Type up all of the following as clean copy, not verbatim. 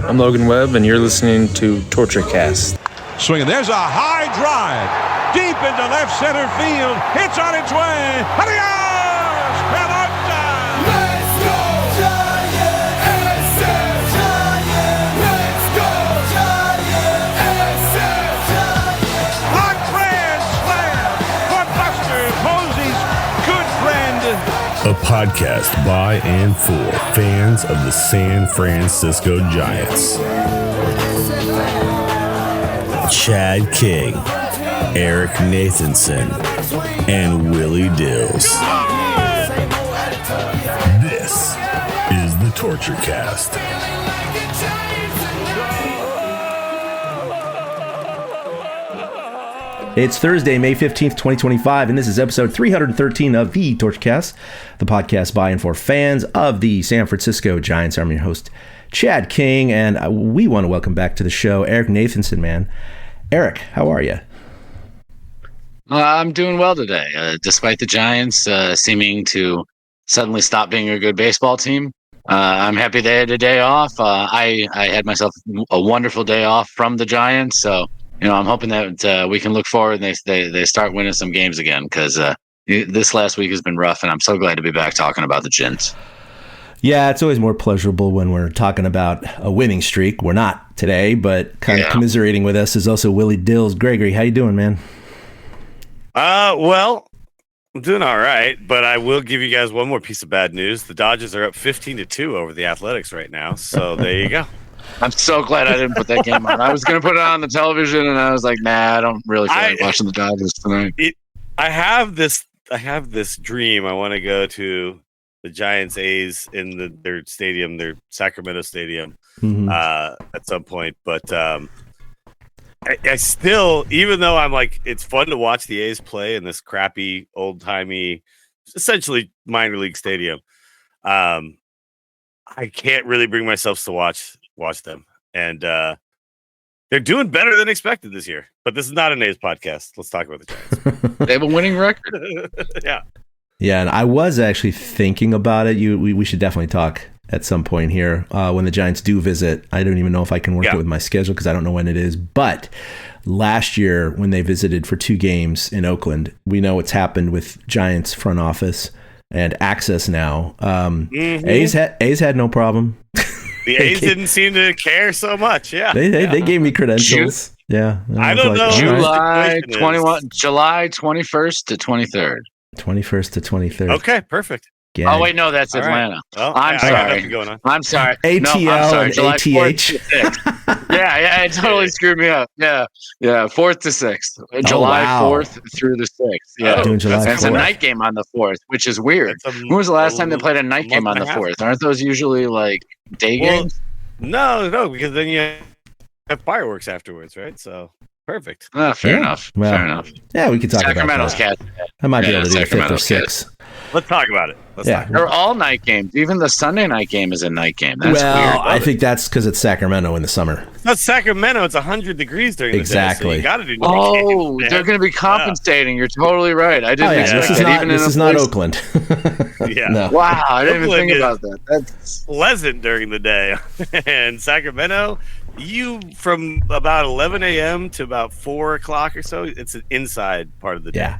I'm Logan Webb, and you're listening to TortureCast. Swinging. There's a high drive. Deep into left center field. It's on its way. Adios! Pelota! Let's go Giants! SF Giants! Let's go Giants! SF Giants! A grand slam for Buster Posey's good friend. A podcast by and for fans of the San Francisco Giants. Chad King, Eric Nathanson, and Willie Dills. This is the Torture Cast. It's Thursday, May 15th, 2025, and this is episode 313 of the TortureCast, the podcast by and for fans of the San Francisco Giants. I'm your host, Chad King, and we want to welcome back to the show Eric Nathanson, man. Eric, how are you? I'm doing well today, despite the Giants seeming to suddenly stop being a good baseball team. I'm happy they had a day off. I had myself a wonderful day off from the Giants, so I'm hoping that we can look forward and they start winning some games again, because this last week has been rough, and I'm so glad to be back talking about the Gins. Yeah, it's always more pleasurable when we're talking about a winning streak. We're not today, but kind of commiserating with us is also Willie Dills. Gregory, how you doing, man? Well, I'm doing all right, but I will give you guys one more piece of bad news. The Dodgers are up 15-2 over the Athletics right now, so there you go. I'm so glad I didn't put that game on. I was going to put it on the television, and I was like, nah, I don't really feel like watching the Dodgers tonight. I have this dream. I want to go to the Giants A's in their stadium, their Sacramento stadium, at some point. But I still, even though I'm like, it's fun to watch the A's play in this crappy, old timey, essentially minor league stadium. I can't really bring myself to watch them, and they're doing better than expected this year. But this is not an A's podcast. Let's talk about the Giants. They have a winning record. Yeah, and I was actually thinking about it. We should definitely talk at some point here when the Giants do visit. I don't even know if I can work it with my schedule because I don't know when it is. But last year when they visited for 2 games in Oakland, we know what's happened with Giants front office and access now. A's had no problem. The A's didn't seem to care so much. Yeah, they gave me credentials. I don't know. July 21st to 23rd. 21st to 23rd. Okay, perfect. Oh wait, no, that's Atlanta. Right. Well, I'm sorry. I'm sorry. ATL I'm sorry. and July ATH. 4th to 6th. It totally screwed me up. Yeah, 4th to 6th. July 4th through the 6th. Yeah, that's a night game on the 4th, which is weird. When was the last time they played a night game on the 4th? Aren't those usually like day games? No, because then you have fireworks afterwards, right? So perfect. Fair enough. Well, fair enough. Yeah, we could talk Sacramento's about that. cat. I might be able to do the 5th or 6th. Let's talk about it. They're all night games. Even the Sunday night game is a night game. That's weird. I think that's because it's Sacramento in the summer. That's Sacramento. It's 100 degrees during the day. So you got to do night games, they're going to be compensating. You're totally right. I didn't expect that. This is not Oakland. No. Wow, I didn't even think about that. That's pleasant during the day. And Sacramento, from about 11 a.m. to about 4 o'clock or so, it's an inside part of the day.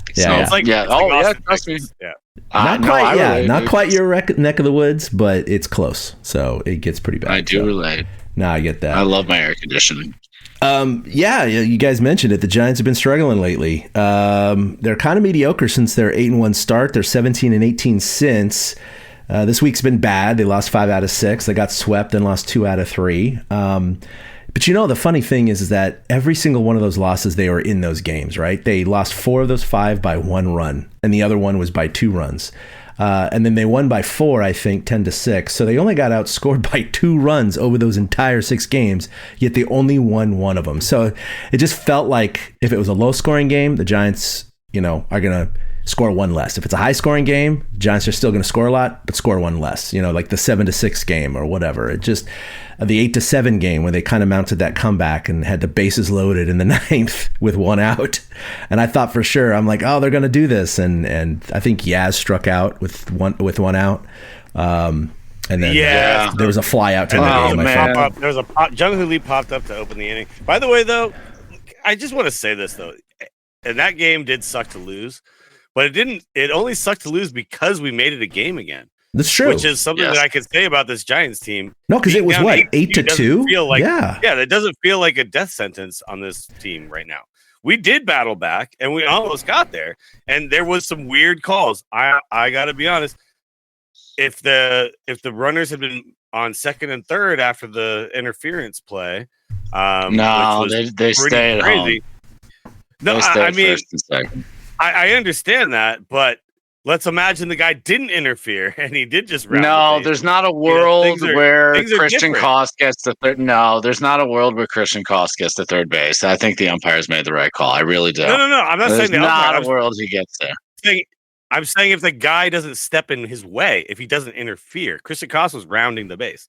Trust me. Yeah. Not quite your neck of the woods, but it's close, so it gets pretty bad. I do relate. No, I get that. I love my air conditioning. You guys mentioned it. The Giants have been struggling lately. They're kind of mediocre since their 8-1 start. They're 17-18 since. This week's been bad. They lost 5 out of 6. They got swept and lost 2 out of 3. But the funny thing is that every single one of those losses, they were in those games, right? They lost 4 of those 5 by 1 run, and the other one was by 2 runs. And then they won by 4, I think, 10-6. So they only got outscored by 2 runs over those entire 6 games, yet they only won 1 of them. So it just felt like if it was a low-scoring game, the Giants, are going to score 1 less. If it's a high-scoring game, Giants are still going to score a lot, but score 1 less. Like the 7-6 game or whatever. It just the 8-7 game where they kind of mounted that comeback and had the bases loaded in the 9th with 1 out. And I thought for sure, I'm like, they're going to do this. And I think Yaz struck out with one out. And then Yeah. there was a fly out to the Oh, game. I man. think. There was a Jung Hoo Lee popped up to open the inning. By the way, though, I just want to say this though, and that game did suck to lose, but it didn't. It only sucked to lose because we made it a game again. That's true. Which is something Yes. that I could say about this Giants team. No, because it was Being what, down 8-2? Feel like, Yeah. that doesn't feel like a death sentence on this team right now. We did battle back, and we almost got there. And there was some weird calls. I got to be honest. If the runners had been on second and third after the interference play, No, which was they pretty stay at home. No, They stay I at mean, first and second. I understand that, but let's imagine the guy didn't interfere and he did just round No, the base. there's not a world where things are Christian different. Koss gets to third. No, there's not a world where Christian Koss gets to third base. I think the umpires made the right call. I really do. No. I'm not There's saying the not umpire. a world he gets there. I'm saying if the guy doesn't step in his way, if he doesn't interfere, Christian Koss was rounding the base.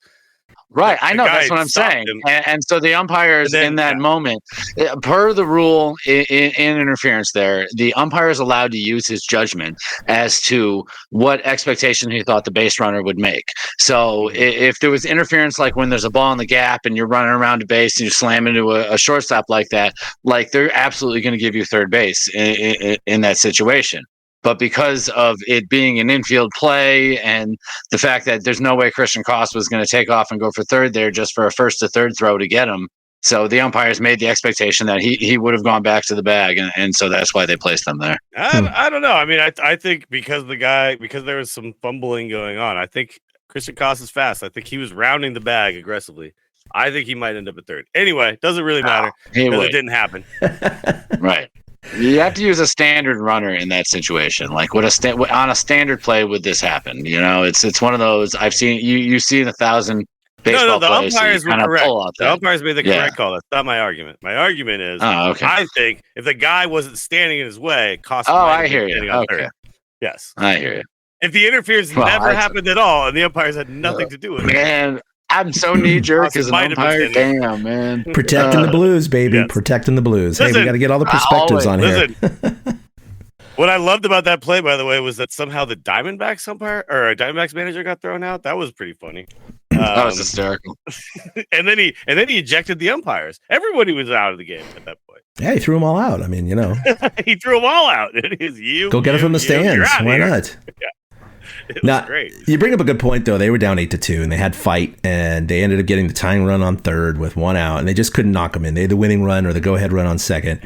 Right, The I know guy that's what I'm stopped saying, him. and so the umpires And then- in that yeah. moment, per the rule in interference, there the umpire is allowed to use his judgment as to what expectation he thought the base runner would make. So if there was interference, like when there's a ball in the gap and you're running around a base and you slam into a shortstop like that, like they're absolutely going to give you third base in that situation. But because of it being an infield play and the fact that there's no way Christian Koss was going to take off and go for third there just for a first to third throw to get him, so the umpires made the expectation that he would have gone back to the bag, and so that's why they placed them there. I don't know. I mean, I think because there was some fumbling going on, I think Christian Koss is fast. I think he was rounding the bag aggressively. I think he might end up at third. Anyway, doesn't really matter He because would. it didn't happen. Right. You have to use a standard runner in that situation. Like on a standard play would this happen? You know, it's one of those I've seen. You see in 1,000 baseball The plays. umpires so were you correct. pull out The that. umpires made the Yeah. correct call. That's not my argument. My argument is, Oh, okay. I think if the guy wasn't standing in his way, Koss Oh, might have I been hear you. standing on Okay. third. Yes. I hear you. If the interference Well, never I- happened at all and the umpires had nothing to do with it, Man, I'm so knee jerk Koss as an might have been umpire. standing. Damn, man. Protecting the Blues, baby. yes. Protecting the Blues. Hey, we Listen, got to get all the perspectives on here. listen. What I loved about that play, by the way, was that somehow the Diamondbacks umpire or Diamondbacks manager got thrown out. That was pretty funny. That was hysterical. and then he ejected the umpires. Everybody was out of the game at that point. Yeah, he threw them all out. I mean, He threw them all out. It is you. go get it from the you're stands. out Why here. not? It was Now, great. you bring up a good point, though. They were down 8-2, and they had fight, and they ended up getting the tying run on third with one out, and they just couldn't knock them in. They had the winning run or the go-ahead run on second.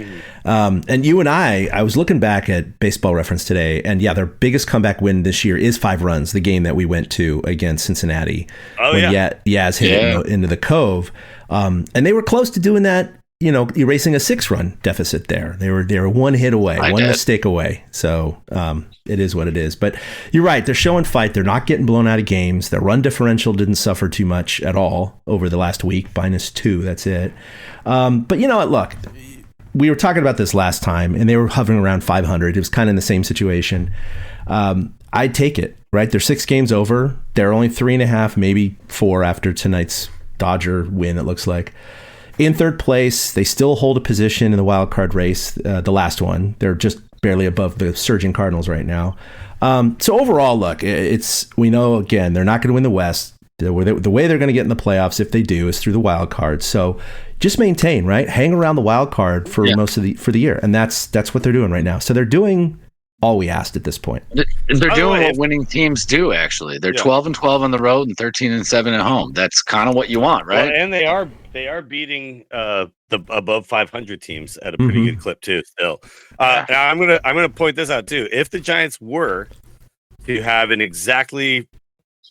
And you and I was looking back at Baseball Reference today, and yeah, their biggest comeback win this year is 5 runs, the game that we went to against Cincinnati. Oh, when yeah. Yaz hit it into the Cove. And they were close to doing that, erasing a 6-run deficit there. They were one hit away, one mistake away. So it is what it is. But you're right. They're showing fight. They're not getting blown out of games. Their run differential didn't suffer too much at all over the last week, -2. That's it. But you know what? Look, we were talking about this last time, and they were hovering around 500. It was kind of in the same situation. I'd take it, right? They're 6 games over. They're only 3.5, maybe 4 after tonight's Dodger win, it looks like. In third place, they still hold a position in the wild card race, the last one. They're just barely above the surging Cardinals right now. So overall, look, we know, again, they're not going to win the West. The way they're going to get in the playoffs, if they do, is through the wild card. So just maintain, right? Hang around the wild card for most of the year, and that's what they're doing right now. So they're doing all we asked at this point. They're doing what winning teams do. Actually, they're 12-12 on the road and 13-7 at home. That's kind of what you want, right? Well, and they are beating the above 500 teams at a pretty good clip too. Still, now I'm gonna point this out too. If the Giants were to have an exactly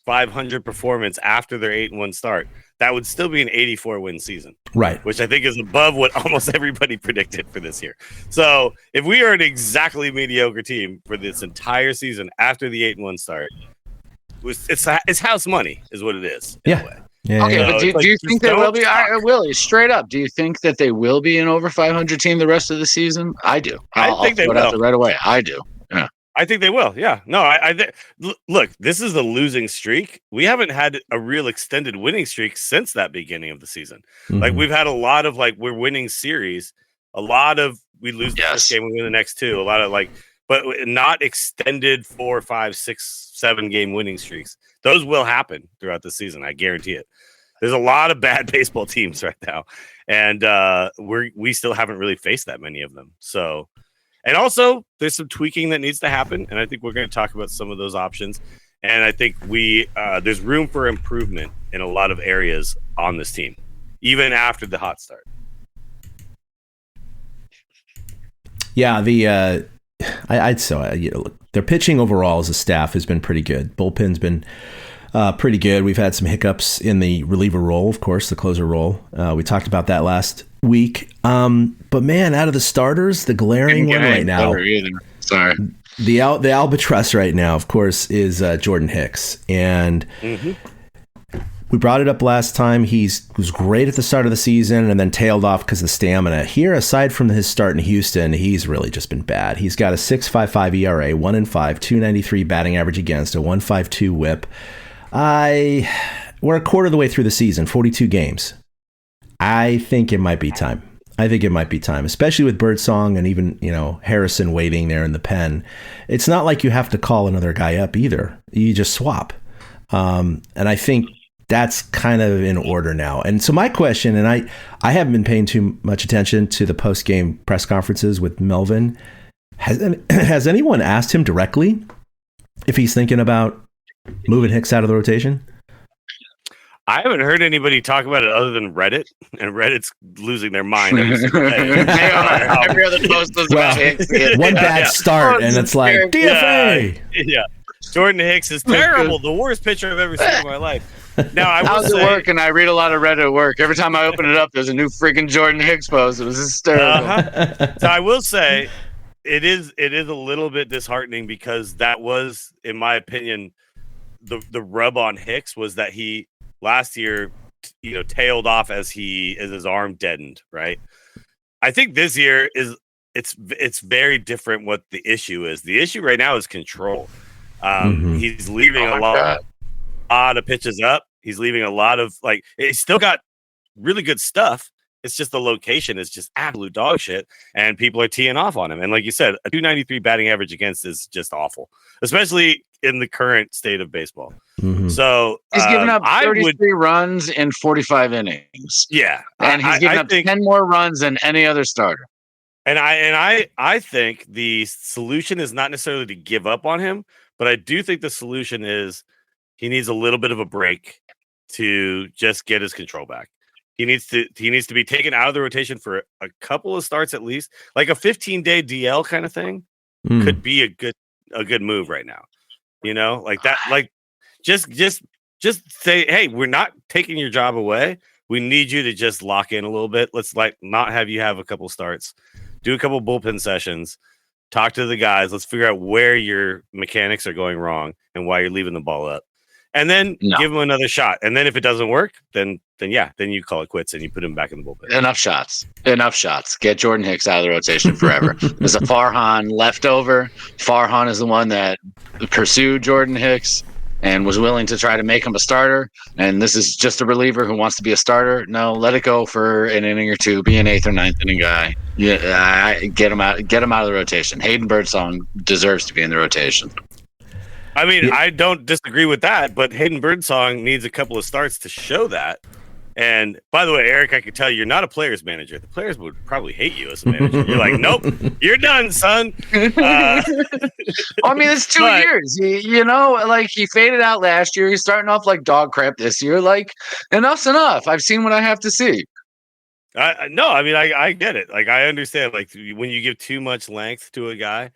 500 performance after their 8-1 start, that would still be an 84 win season, right? Which I think is above what almost everybody predicted for this year. So if we are an exactly mediocre team for this entire season after the 8-1 start, it's house money, is what it is. Yeah. Okay, but do you think they will be? Willie, straight up, do you think that they will be an over 500 team the rest of the season? I do. I think they will. Out there right away. I do. Yeah. I think they will. Yeah. No, look, this is a losing streak. We haven't had a real extended winning streak since that beginning of the season. Like we've had a lot of we're winning series. A lot of we lose the first game, we win the next 2. A lot of but not extended 4, 5, 6, 7 game winning streaks. Those will happen throughout the season. I guarantee it. There's a lot of bad baseball teams right now, and we still haven't really faced that many of them. So, and also there's some tweaking that needs to happen, and I think we're going to talk about some of those options. And I think there's room for improvement in a lot of areas on this team, even after the hot start. Yeah, I'd say their pitching overall as a staff has been pretty good. Bullpen's been pretty good. We've had some hiccups in the reliever role, of course, the closer role. We talked about that last week. But man, out of the starters, the glaring one right now. Sorry. The albatross right now, of course, is Jordan Hicks. And we brought it up last time. He was great at the start of the season and then tailed off because of stamina. Here, aside from his start in Houston, he's really just been bad. He's got a 6.55 ERA, 1-5, 293 batting average against, a 1.52 whip. We're a quarter of the way through the season, 42 games. I think it might be time. Especially with Birdsong and even, Harrison waiting there in the pen. It's not like you have to call another guy up either. You just swap. And I think that's kind of in order now. And so my question, and I haven't been paying too much attention to the post-game press conferences with Melvin. Has anyone asked him directly if he's thinking about moving Hicks out of the rotation? I haven't heard anybody talk about it other than Reddit, and Reddit's losing their mind. Every other post was about Hicks. One bad start, and it's like, DFA! Yeah. Jordan Hicks is terrible. The worst pitcher I've ever seen in my life. Now, I will How's say, it work? And I read a lot of Reddit at work. Every time I open it up, there's a new freaking Jordan Hicks post. It was hysterical. So I will say it is a little bit disheartening because that was, in my opinion, the rub on Hicks was that he last year, tailed off as his arm deadened. Right. I think this year it's very different. What the issue is. The issue right now is control. He's leaving a lot of pitches up. He's leaving a lot of he's still got really good stuff. It's just the location is just absolute dog shit, and people are teeing off on him. And like you said, a 293 batting average against is just awful, especially in the current state of baseball. So he's given up 33 runs in 45 innings. Yeah, and he's given up 10 more runs than any other starter. And I think the solution is not necessarily to give up on him, but I do think the solution is he needs a little bit of a break to just get his control back. He needs to be taken out of the rotation for a couple of starts at least, like a 15-day DL kind of thing. Could be a good move right now. Like that. Like just say, hey, we're not taking your job away. We need you to just lock in a little bit. Let's not have you have a couple starts, do a couple bullpen sessions, talk to the guys. Let's figure out where your mechanics are going wrong and why you're leaving the ball up. And then give him another shot. And then if it doesn't work, then you call it quits and you put him back in the bullpen. Enough shots. Get Jordan Hicks out of the rotation forever. There's a Farhan leftover. Farhan is the one that pursued Jordan Hicks and was willing to try to make him a starter. And this is just a reliever who wants to be a starter. No, let it go for an inning or two. Be an 8th or 9th inning guy. Yeah, get him out of the rotation. Hayden Birdsong deserves to be in the rotation. I mean, I don't disagree with that, but Hayden Birdsong needs a couple of starts to show that. And by the way, Eric, I could tell you're not a player's manager. The players would probably hate you as a manager. You're like, nope, you're done, son. I mean, it's 2 years. He faded out last year. He's starting off like dog crap this year. Like, enough's enough. I've seen what I have to see. No, I mean, I get it. Like, I understand. Like, when you give too much length to a guy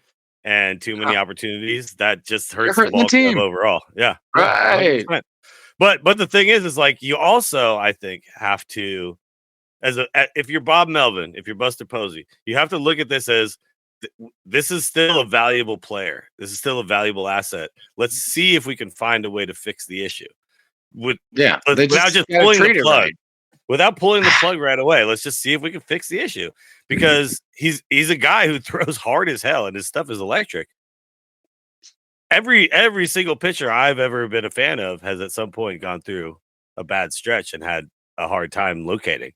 and too many opportunities, that just hurts the ball team overall. Yeah, right. 100%. But the thing is like you also, I think, have to, if you're Bob Melvin, if you're Buster Posey, you have to look at this as this is still a valuable player. This is still a valuable asset. Let's see if we can find a way to fix the issue. Without just pulling the plug. Right. Without pulling the plug right away, let's just see if we can fix the issue. Because he's a guy who throws hard as hell and his stuff is electric. Every single pitcher I've ever been a fan of has at some point gone through a bad stretch and had a hard time locating.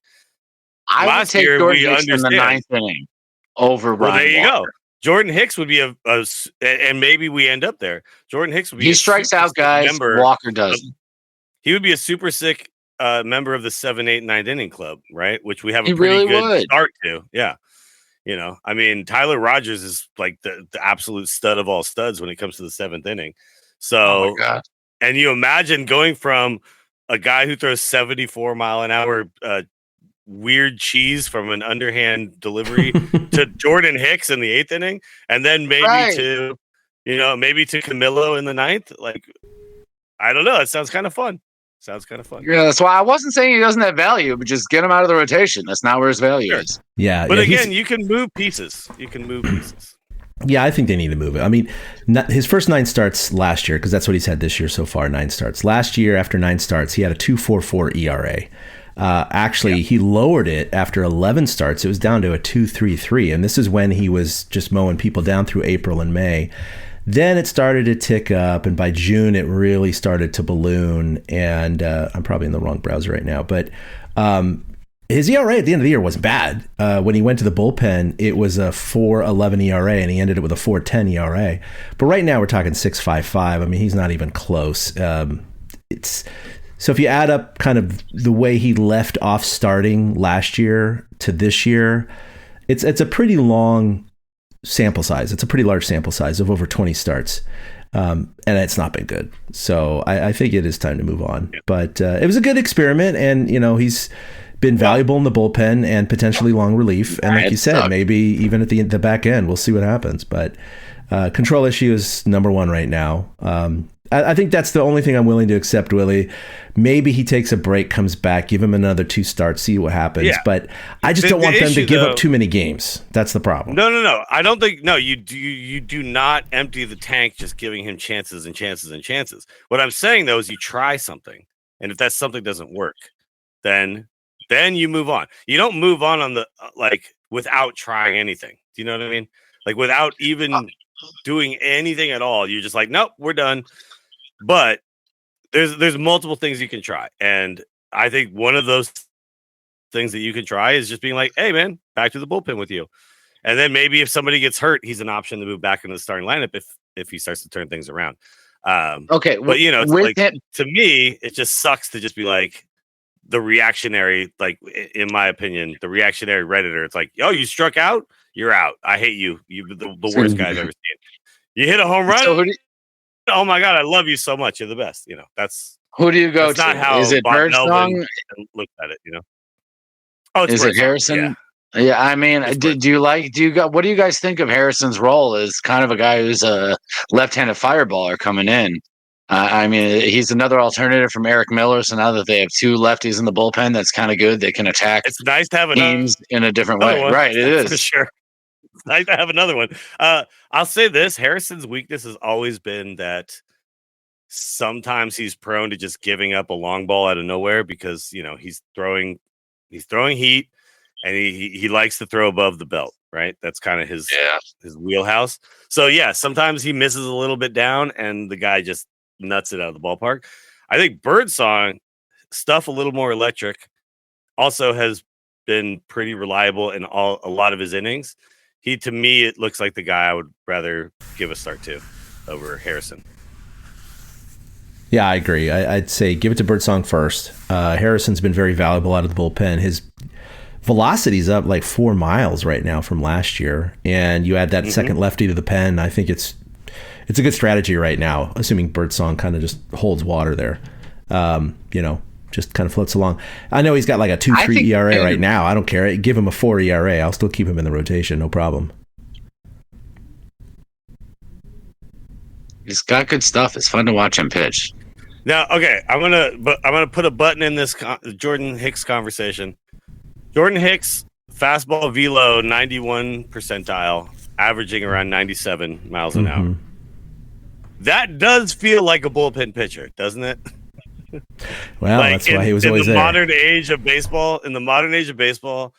I would take Jordan Hicks in the 9th inning over Ryan Walker. There you go. Jordan Hicks would be and maybe we end up there. Jordan Hicks would be. He strikes out guys. Walker does. He would be a super sick member of the 7, 8, 9th inning club, right? Which we have a He pretty really good would. start to. Yeah. You know, I mean, Tyler Rogers is like the absolute stud of all studs when it comes to the 7th inning. So, Oh my God. and you imagine going from a guy who throws 74-mile-an-hour weird cheese from an underhand delivery to Jordan Hicks in the 8th inning, and then maybe to Camilo in the 9th. Like, I don't know. It sounds kind of fun. Yeah, that's why I wasn't saying he doesn't have value, but just get him out of the rotation. That's not where his value is. Yeah. But again, you can move pieces. Yeah, I think they need to move it. I mean, his first 9 starts last year, because that's what he's had this year so far, 9 starts. Last year, after 9 starts, he had a 2.44 ERA. Actually, he lowered it after 11 starts. It was down to a 2.33, and this is when he was just mowing people down through April and May. Then it started to tick up, and by June, it really started to balloon. And I'm probably in the wrong browser right now, but his ERA at the end of the year wasn't bad. When he went to the bullpen, it was a 4.11 ERA, and he ended it with a 4.10 ERA. But right now, we're talking 6.55. I mean, he's not even close. So if you add up kind of the way he left off starting last year to this year, it's a pretty long sample size. It's a pretty large sample size of over 20 starts. And it's not been good. So I think it is time to move on. Yeah. But it was a good experiment, and he's been valuable in the bullpen and potentially long relief. And like you said, maybe even at the back end, we'll see what happens. But control issue is number one right now. I think that's the only thing I'm willing to accept, Willie. Maybe he takes a break, comes back, give him another 2 starts, see what happens. Yeah. But I just don't want them to give up too many games. That's the problem. No. I don't think. No, you do not empty the tank just giving him chances and chances and chances. What I'm saying though is you try something, and if that something doesn't work, then you move on. You don't move on the without trying anything. Do you know what I mean? Like without even doing anything at all. You're just like, nope, we're done. But there's multiple things you can try, and I think one of those things that you can try is just being like, hey man, back to the bullpen with you. And then maybe if somebody gets hurt, he's an option to move back into the starting lineup if he starts to turn things around. Okay, but to me, it just sucks to just be like the reactionary, like in my opinion, the reactionary Redditor. It's like, oh, you struck out, you're out. I hate you. You're the worst guy I've ever seen. You hit a home run. So oh my God, I love you so much. You're the best. That's who do you go to? Not how is it Birdsong? Looked at it, Oh, it's is Birdsong. It Harrison? Yeah, I mean, what do you guys think of Harrison's role as kind of a guy who's a left-handed fireballer coming in? I mean, he's another alternative from Eric Miller. So now that they have 2 lefties in the bullpen, that's kind of good. They can attack. It's nice to have teams in a different way. One. Right, it is for sure. It's nice to have another one. I'll say this: Harrison's weakness has always been that sometimes he's prone to just giving up a long ball out of nowhere because he's throwing heat, and he likes to throw above the belt. Right, that's kind of his wheelhouse. So yeah, sometimes he misses a little bit down, and the guy just nuts it out of the ballpark. I think Birdsong stuff a little more electric. Also has been pretty reliable in a lot of his innings. To me, it looks like the guy I would rather give a start to over Harrison. Yeah, I agree. I'd say give it to Birdsong first. Harrison's been very valuable out of the bullpen. His velocity's up like 4 miles right now from last year, and you add that second lefty to the pen. I think it's a good strategy right now, assuming Birdsong kind of just holds water there. Just kind of floats along. I know he's got like a 2.3 ERA right now. I don't care. Give him a 4 ERA. I'll still keep him in the rotation. No problem. He's got good stuff. It's fun to watch him pitch. Now, okay, I'm gonna put a button in this Jordan Hicks conversation. Jordan Hicks, fastball velo 91 percentile, averaging around 97 miles an hour. That does feel like a bullpen pitcher, doesn't it? Well, that's why he was always there. In the modern age of baseball,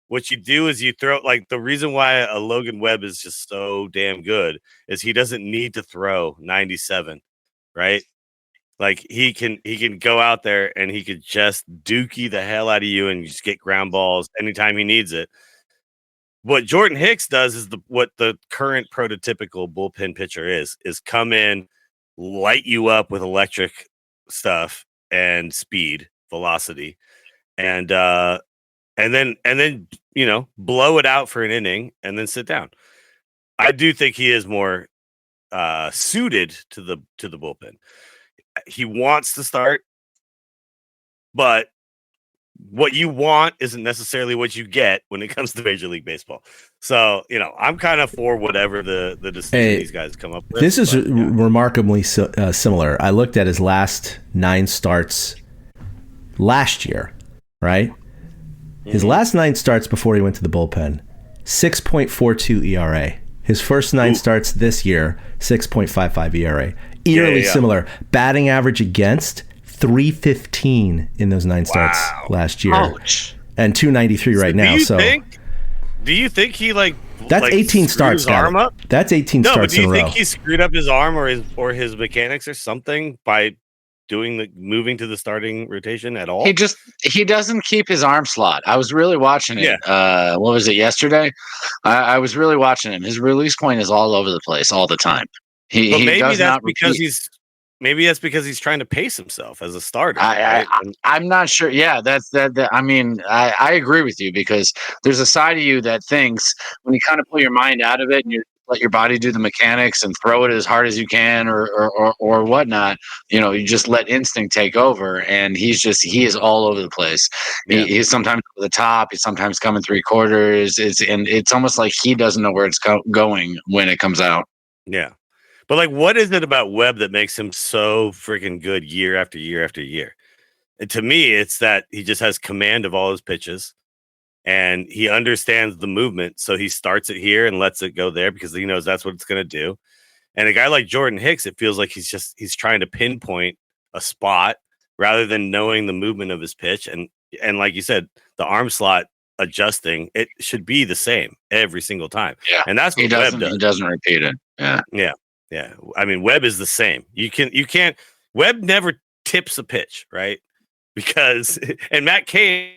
what you do is you throw, like, the reason why a Logan Webb is just so damn good is he doesn't need to throw 97, right? Like he can go out there and he could just dookie the hell out of you and just get ground balls anytime he needs it. what Jordan Hicks does is what the current prototypical bullpen pitcher is come in, light you up with electric stuff and speed, velocity, and then blow it out for an inning and then sit down. I do think he is more suited to the bullpen. He wants to start, but what you want isn't necessarily what you get when it comes to Major League Baseball. So, I'm kind of for whatever the decision these guys come up with. This is remarkably similar. I looked at his last 9 starts last year, right? His last 9 starts before he went to the bullpen, 6.42 ERA. His first 9 starts this year, 6.55 ERA. Eerily similar. Batting average against 315 in those 9 starts last year. Ouch. And 293 right now. Do you think he that's 18 starts, arm up? That's 18 starts in a row. Do you think he screwed up his arm or his mechanics or something by moving to the starting rotation at all? He doesn't keep his arm slot. I was really watching it. What was it, yesterday? I was really watching him. His release point is all over the place all the time. Maybe that's because he's trying to pace himself as a starter. I'm not sure. Yeah, I agree with you, because there's a side of you that thinks when you kind of pull your mind out of it and you let your body do the mechanics and throw it as hard as you can or whatnot, you just let instinct take over, and he is all over the place. Yeah. He's sometimes over the top. He's sometimes coming 3/4. It's almost like he doesn't know where it's going when it comes out. Yeah. But what is it about Webb that makes him so freaking good year after year after year? And to me, it's that he just has command of all his pitches, and he understands the movement. So he starts it here and lets it go there because he knows that's what it's going to do. And a guy like Jordan Hicks, it feels like he's trying to pinpoint a spot rather than knowing the movement of his pitch. And like you said, the arm slot adjusting, it should be the same every single time. Yeah. And that's what Webb does. He doesn't repeat it. Yeah. Yeah. Yeah. I mean, Webb is the same. You can't, Webb never tips a pitch, right? Because, and Matt Cain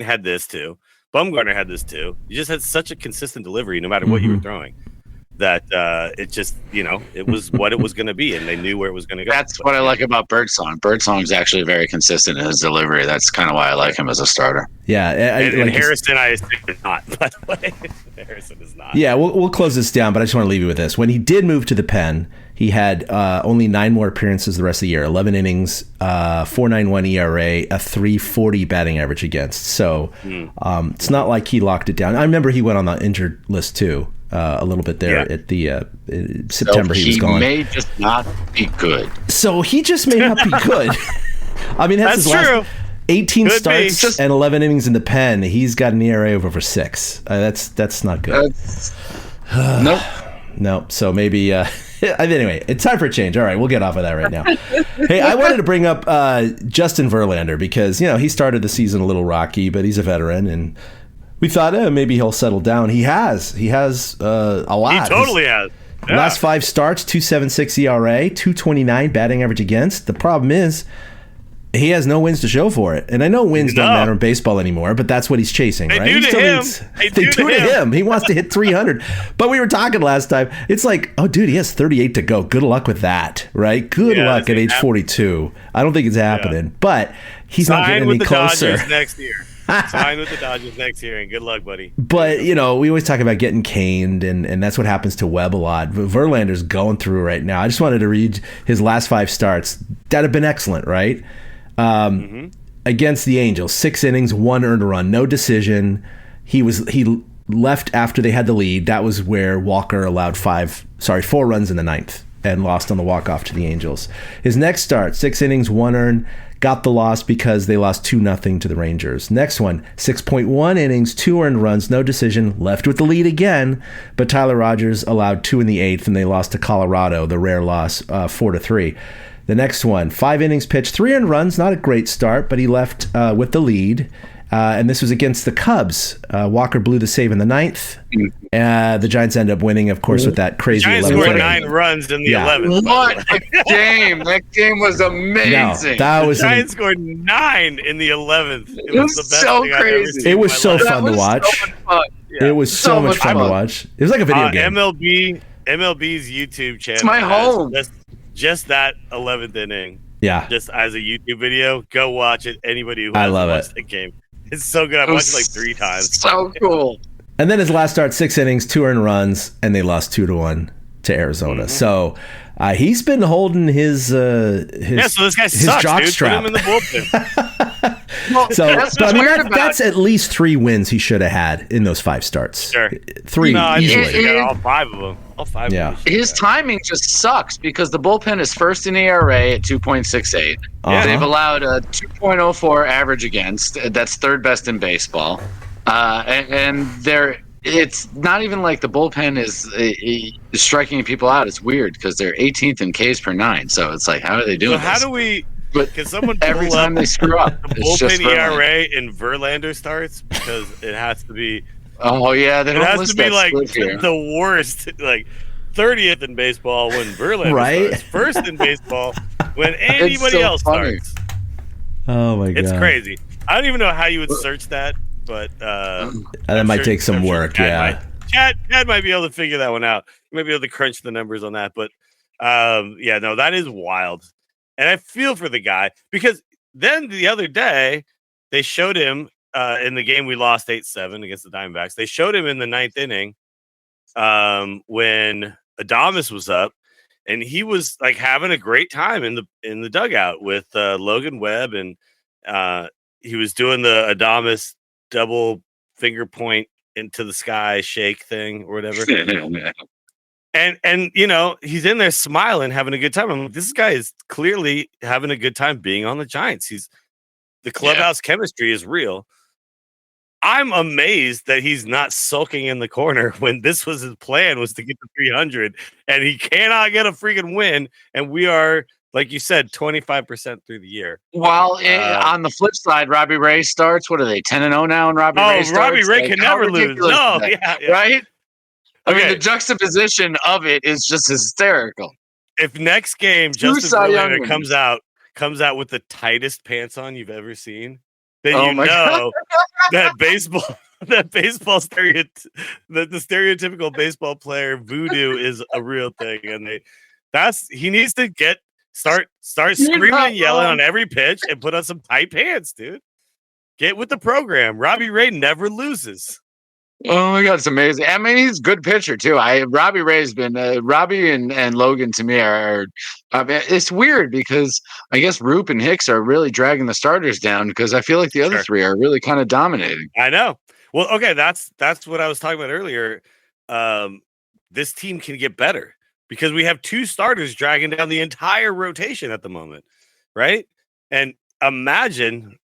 had this too. Bumgarner had this too. You just had such a consistent delivery no matter what you were throwing that it just, it was what it was going to be, and they knew where it was going to go. That's what I like about Birdsong. Birdsong is actually very consistent in his delivery. That's kind of why I like him as a starter. Yeah. And Harrison, I assume, is not, by the way. Harrison is not. Yeah, we'll close this down, but I just want to leave you with this. When he did move to the pen, he had only 9 more appearances the rest of the year, 11 innings, 4.91 ERA, a 3.40 batting average against. So it's not like he locked it down. I remember he went on the injured list too. A little bit there at the September. He was gone. He may just not be good. So he just may not be good. I mean, that's his true. Last 18 starts and 11 innings in the pen. He's got an ERA of over 6. That's not good. Nope. No. So maybe. Anyway, it's time for a change. All right, we'll get off of that right now. Hey, I wanted to bring up Justin Verlander because he started the season a little rocky, but he's a veteran and. We thought maybe he'll settle down. He has. A lot. He totally has. Yeah. Last 5 starts, 2.76 ERA, 2.29 batting average against. The problem is he has no wins to show for it. And I know wins don't matter in baseball anymore, but that's what he's chasing, right? They do to him. He wants to hit 300. But we were talking last time. It's like, oh, dude, he has 38 to go. Good luck with that, right? Good luck at age 42. I don't think it's happening, but he's not getting any closer. Dodgers next year. Sign with the Dodgers next year, and good luck, buddy. But, we always talk about getting caned, and that's what happens to Webb a lot. Verlander's going through right now. I just wanted to read his last 5 starts that have been excellent, right? Against the Angels, 6 innings, 1 earned run, no decision. He left after they had the lead. That was where Walker allowed 4 runs in the 9th and lost on the walk-off to the Angels. His next start, 6 innings, 1 earned, got the loss because they lost 2-0 to the Rangers. Next one, 6.1 innings, 2 earned runs, no decision, left with the lead again, but Tyler Rogers allowed 2 in the 8th, and they lost to Colorado, the rare loss, 4-3. The next one, 5 innings pitched, 3 earned runs, not a great start, but he left with the lead. And this was against the Cubs. Walker blew the save in the 9th. The Giants ended up winning, of course, with that crazy 11th. Giants scored 9 runs in the 11th. What a game! That game was amazing. The Giants scored 9 in the 11th. It was the best so thing crazy. I've ever seen. It was so fun to watch. So much fun. It was so much fun to watch. It was like a video game. MLB's YouTube channel. It's my home. Just that 11th inning. Yeah. Just as a YouTube video. Go watch it. Anybody who I hasn't love watched the game. It's so good. I've watched it like 3 times. So cool. And then his last start, 6 innings, 2 earned runs, and they lost 2-1 to Arizona. So he's been holding his so this guy sucks, jock dude. strap. Put him in the bullpen. That's at least 3 wins he should have had in those 5 starts. Sure. 3 easily. He got all 5 of them. All 5 of them. His timing just sucks because the bullpen is first in ERA at 2.68. They've allowed a 2.04 average against. That's third best in baseball. And it's not even like the bullpen is striking people out. It's weird because they're 18th in Ks per 9. So it's like, how are they doing this? How do we... Can someone every time they screw up, the bullpen ERA in Verlander starts? Because it has to be... Oh, yeah. They it don't has list to be that like here. the worst, like 30th in baseball when Verlander starts. First in baseball when anybody else starts. Oh, my God. It's crazy. I don't even know how you would search that. But that might take some work. Chad might be able to figure that one out. He might be able to crunch the numbers on that. But that is wild. And I feel for the guy because then the other day they showed him in the game we lost 8-7 against the Diamondbacks. They showed him in the 9th inning when Adames was up, and he was like having a great time in the dugout with Logan Webb, and he was doing the Adames double finger point into the sky shake thing or whatever. And he's in there smiling, having a good time. I'm like, this guy is clearly having a good time being on the Giants. The clubhouse chemistry is real. I'm amazed that he's not sulking in the corner when this was his plan, was to get to 300, and he cannot get a freaking win. And we are, like you said, 25% through the year. While on the flip side, Robbie Ray starts. What are they, 10-0 now? And Robbie Ray starts. Robbie Ray can never lose. No, right? I mean, the juxtaposition of it is just hysterical. If next game Justin Verlander comes out with the tightest pants on you've ever seen, then that the stereotypical baseball player voodoo is a real thing, and he needs to start screaming and yelling on every pitch and put on some tight pants, dude. Get with the program. Robbie Ray never loses. Oh my God, it's amazing. I mean, he's a good pitcher too. Robbie Ray's been Robbie and Logan to me are. It's weird because I guess Roop and Hicks are really dragging the starters down because I feel like the other 3 are really kind of dominating. I know. Well, okay, that's what I was talking about earlier. This team can get better because we have 2 starters dragging down the entire rotation at the moment, right? And imagine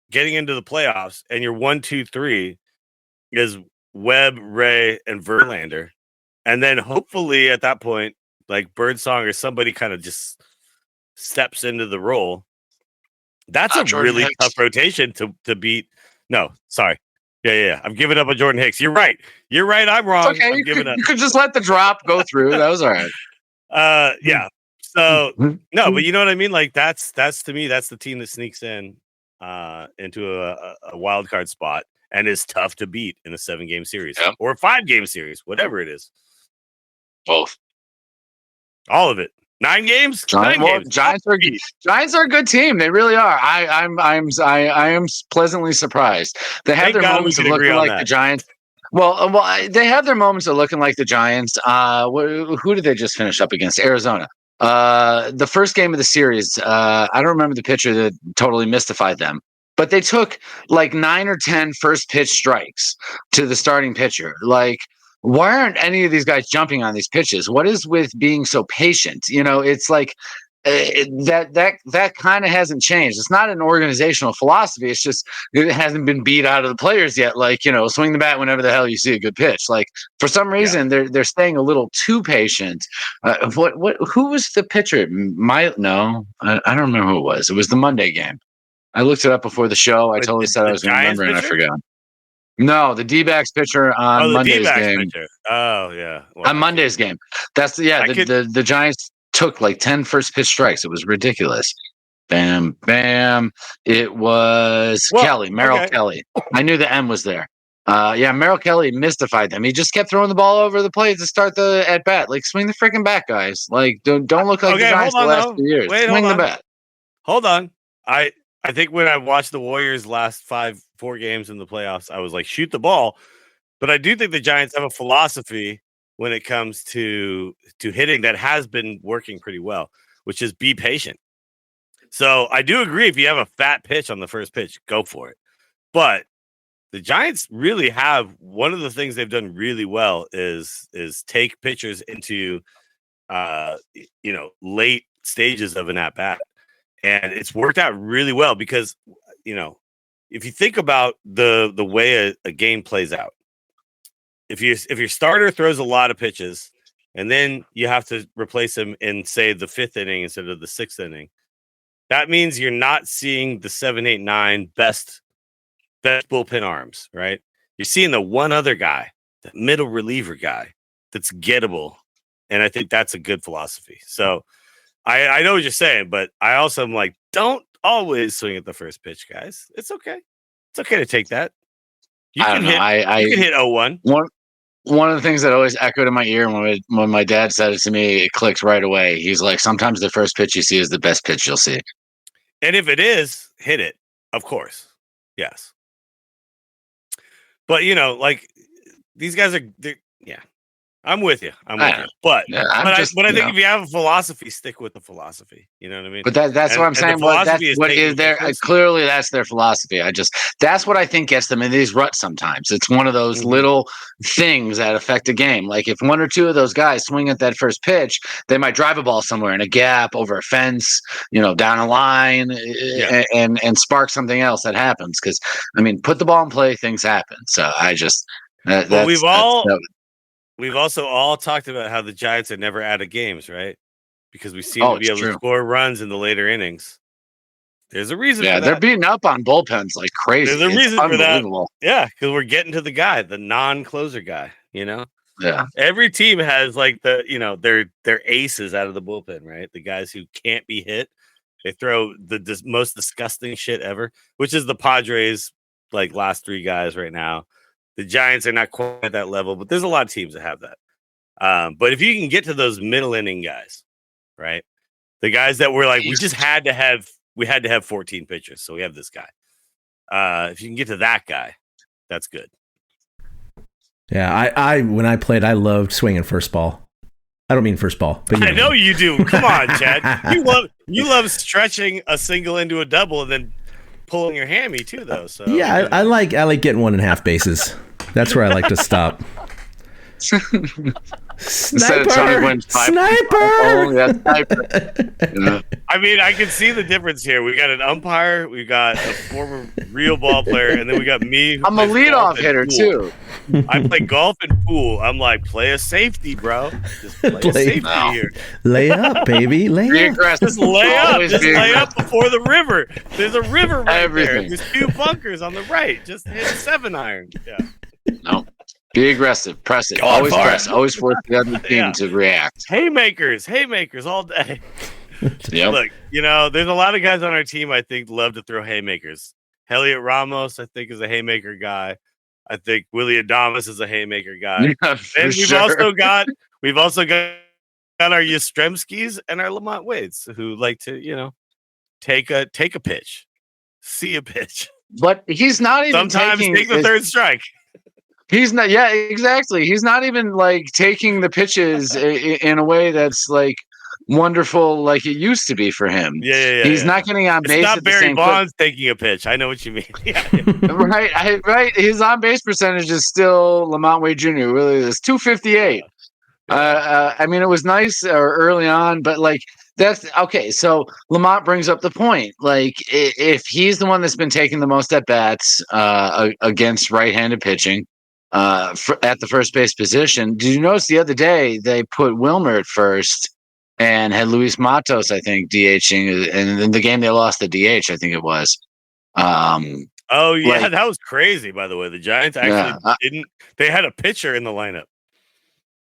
getting into the playoffs and your 1, 2, 3 is Webb, Ray, and Verlander. And then hopefully at that point, like Birdsong or somebody kind of just steps into the role. That's a Jordan really Hicks. tough rotation to beat. No, sorry. Yeah. I'm giving up on Jordan Hicks. You're right. I'm wrong. Okay, I'm giving up. You could just let the drop go through. That was all right. Yeah. So no, but you know what I mean? Like that's to me, that's the team that sneaks in into a wild card spot and is tough to beat in a 7-game series or a 5-game series, whatever it is. Both. All of it. 9 games? 9 games. Giants are a good team. They really are. I am pleasantly surprised. They have their moments of looking like the Giants. Well, they have their moments of looking like the Giants. Who did they just finish up against? Arizona. The first game of the series, I don't remember the pitcher that totally mystified them. But they took like 9 or 10 first pitch strikes to the starting pitcher. Like, why aren't any of these guys jumping on these pitches? What is with being so patient? It's like that kind of hasn't changed. It's not an organizational philosophy. It's just it hasn't been beat out of the players yet. Like, swing the bat whenever the hell you see a good pitch. Like, for some reason, they're staying a little too patient. Who was the pitcher? I don't remember who it was. It was the Monday game. I looked it up before the show. I totally said I was going to remember, and I forgot. No, the D-backs pitcher on Monday's game. Pitcher. Oh, yeah. Well, on Monday's game. That's the Giants took like 10 first pitch strikes. It was ridiculous. Bam, bam. It was Kelly, Merrill Kelly. I knew the M was there. Merrill Kelly mystified them. He just kept throwing the ball over the plate to start the at bat. Like, swing the freaking bat, guys. Like, don't look like the Giants the last few years. Swing the bat. Hold on. I think when I watched the Warriors last 4 games in the playoffs, I was like, shoot the ball. But I do think the Giants have a philosophy when it comes to hitting that has been working pretty well, which is be patient. So I do agree, if you have a fat pitch on the first pitch, go for it. But the Giants really have, one of the things they've done really well is take pitchers into late stages of an at bat. And it's worked out really well because, if you think about the way a game plays out, if your starter throws a lot of pitches and then you have to replace him in, say, the 5th inning instead of the 6th inning, that means you're not seeing the 7, 8, 9 best bullpen arms, right? You're seeing the one other guy, the middle reliever guy that's gettable. And I think that's a good philosophy. So I know what you're saying, but I also am like, don't always swing at the first pitch, guys. It's okay. It's okay to take that. You can hit 0-1. One of the things that always echoed in my ear when my dad said it to me, it clicked right away. He's like, sometimes the first pitch you see is the best pitch you'll see. And if it is, hit it, of course. Yes. But, these guys are, I'm with you. But I think if you have a philosophy, stick with the philosophy. You know what I mean? But that's what I'm saying. That's what is there. Clearly, that's their philosophy. That's what I think gets them in these ruts sometimes. It's one of those little things that affect a game. Like, if one or two of those guys swing at that first pitch, they might drive a ball somewhere in a gap, over a fence, down a line, and spark something else that happens. Because, put the ball in play, things happen. So we've also all talked about how the Giants are never out of games, right? Because we seem to be able to score runs in the later innings. There's a reason for that. They're beating up on bullpens like crazy. There's a reason for that. Yeah, because we're getting to the guy, the non-closer guy, Yeah. Every team has like their aces out of the bullpen, right? The guys who can't be hit. They throw the most disgusting shit ever, which is the Padres, like, last 3 guys right now. The Giants are not quite at that level, but there's a lot of teams that have that. But if you can get to those middle inning guys, right? The guys that were like, we had to have 14 pitchers, so we have this guy. If you can get to that guy, that's good. Yeah, I when I played, I loved swinging first ball. I don't mean first ball, but I know you do. Come on, Chad. You love stretching a single into a double and then pulling your hammy too, though. So yeah, I like getting 1.5 bases. That's where I like to stop. Sniper! Sniper! Yeah. I can see the difference here. We got an umpire, we got a former real ball player, and then we got me. I'm a leadoff hitter too. I play golf and pool. I'm like, play a safety, bro. Just play a safety here. Lay up, baby. Lay up. Just lay up. Just lay up before the river. There's a river right there. There's 2 bunkers on the right. Just hit a 7-iron. Yeah. No. Be aggressive. Press it. Always press. Always force the other team to react. Haymakers all day. Yep. Look, there's a lot of guys on our team I think love to throw haymakers. Heliot Ramos, I think, is a haymaker guy. I think Willie Adames is a haymaker guy. Yeah, and we've also got our Yastrzemskis and our LaMonte Wades who like to, take a pitch, see a pitch. But he's not even sometimes take the third strike. He's not. Yeah, exactly. He's not even like taking the pitches in a way that's like wonderful, like it used to be for him. Yeah. He's not getting on base. It's not at the Barry same Bonds taking a pitch. I know what you mean. Yeah. Right. His on base percentage is still LaMonte Wade Jr. Really, is 258. It was nice early on, but like that's okay. So Lamont brings up the point. Like, if he's the one that's been taking the most at bats against right-handed pitching. At the first base position. Did you notice the other day they put Wilmer at first and had Luis Matos, I think, DHing, and in the game they lost the DH, I think it was. That was crazy. By the way, the Giants actually didn't. They had a pitcher in the lineup.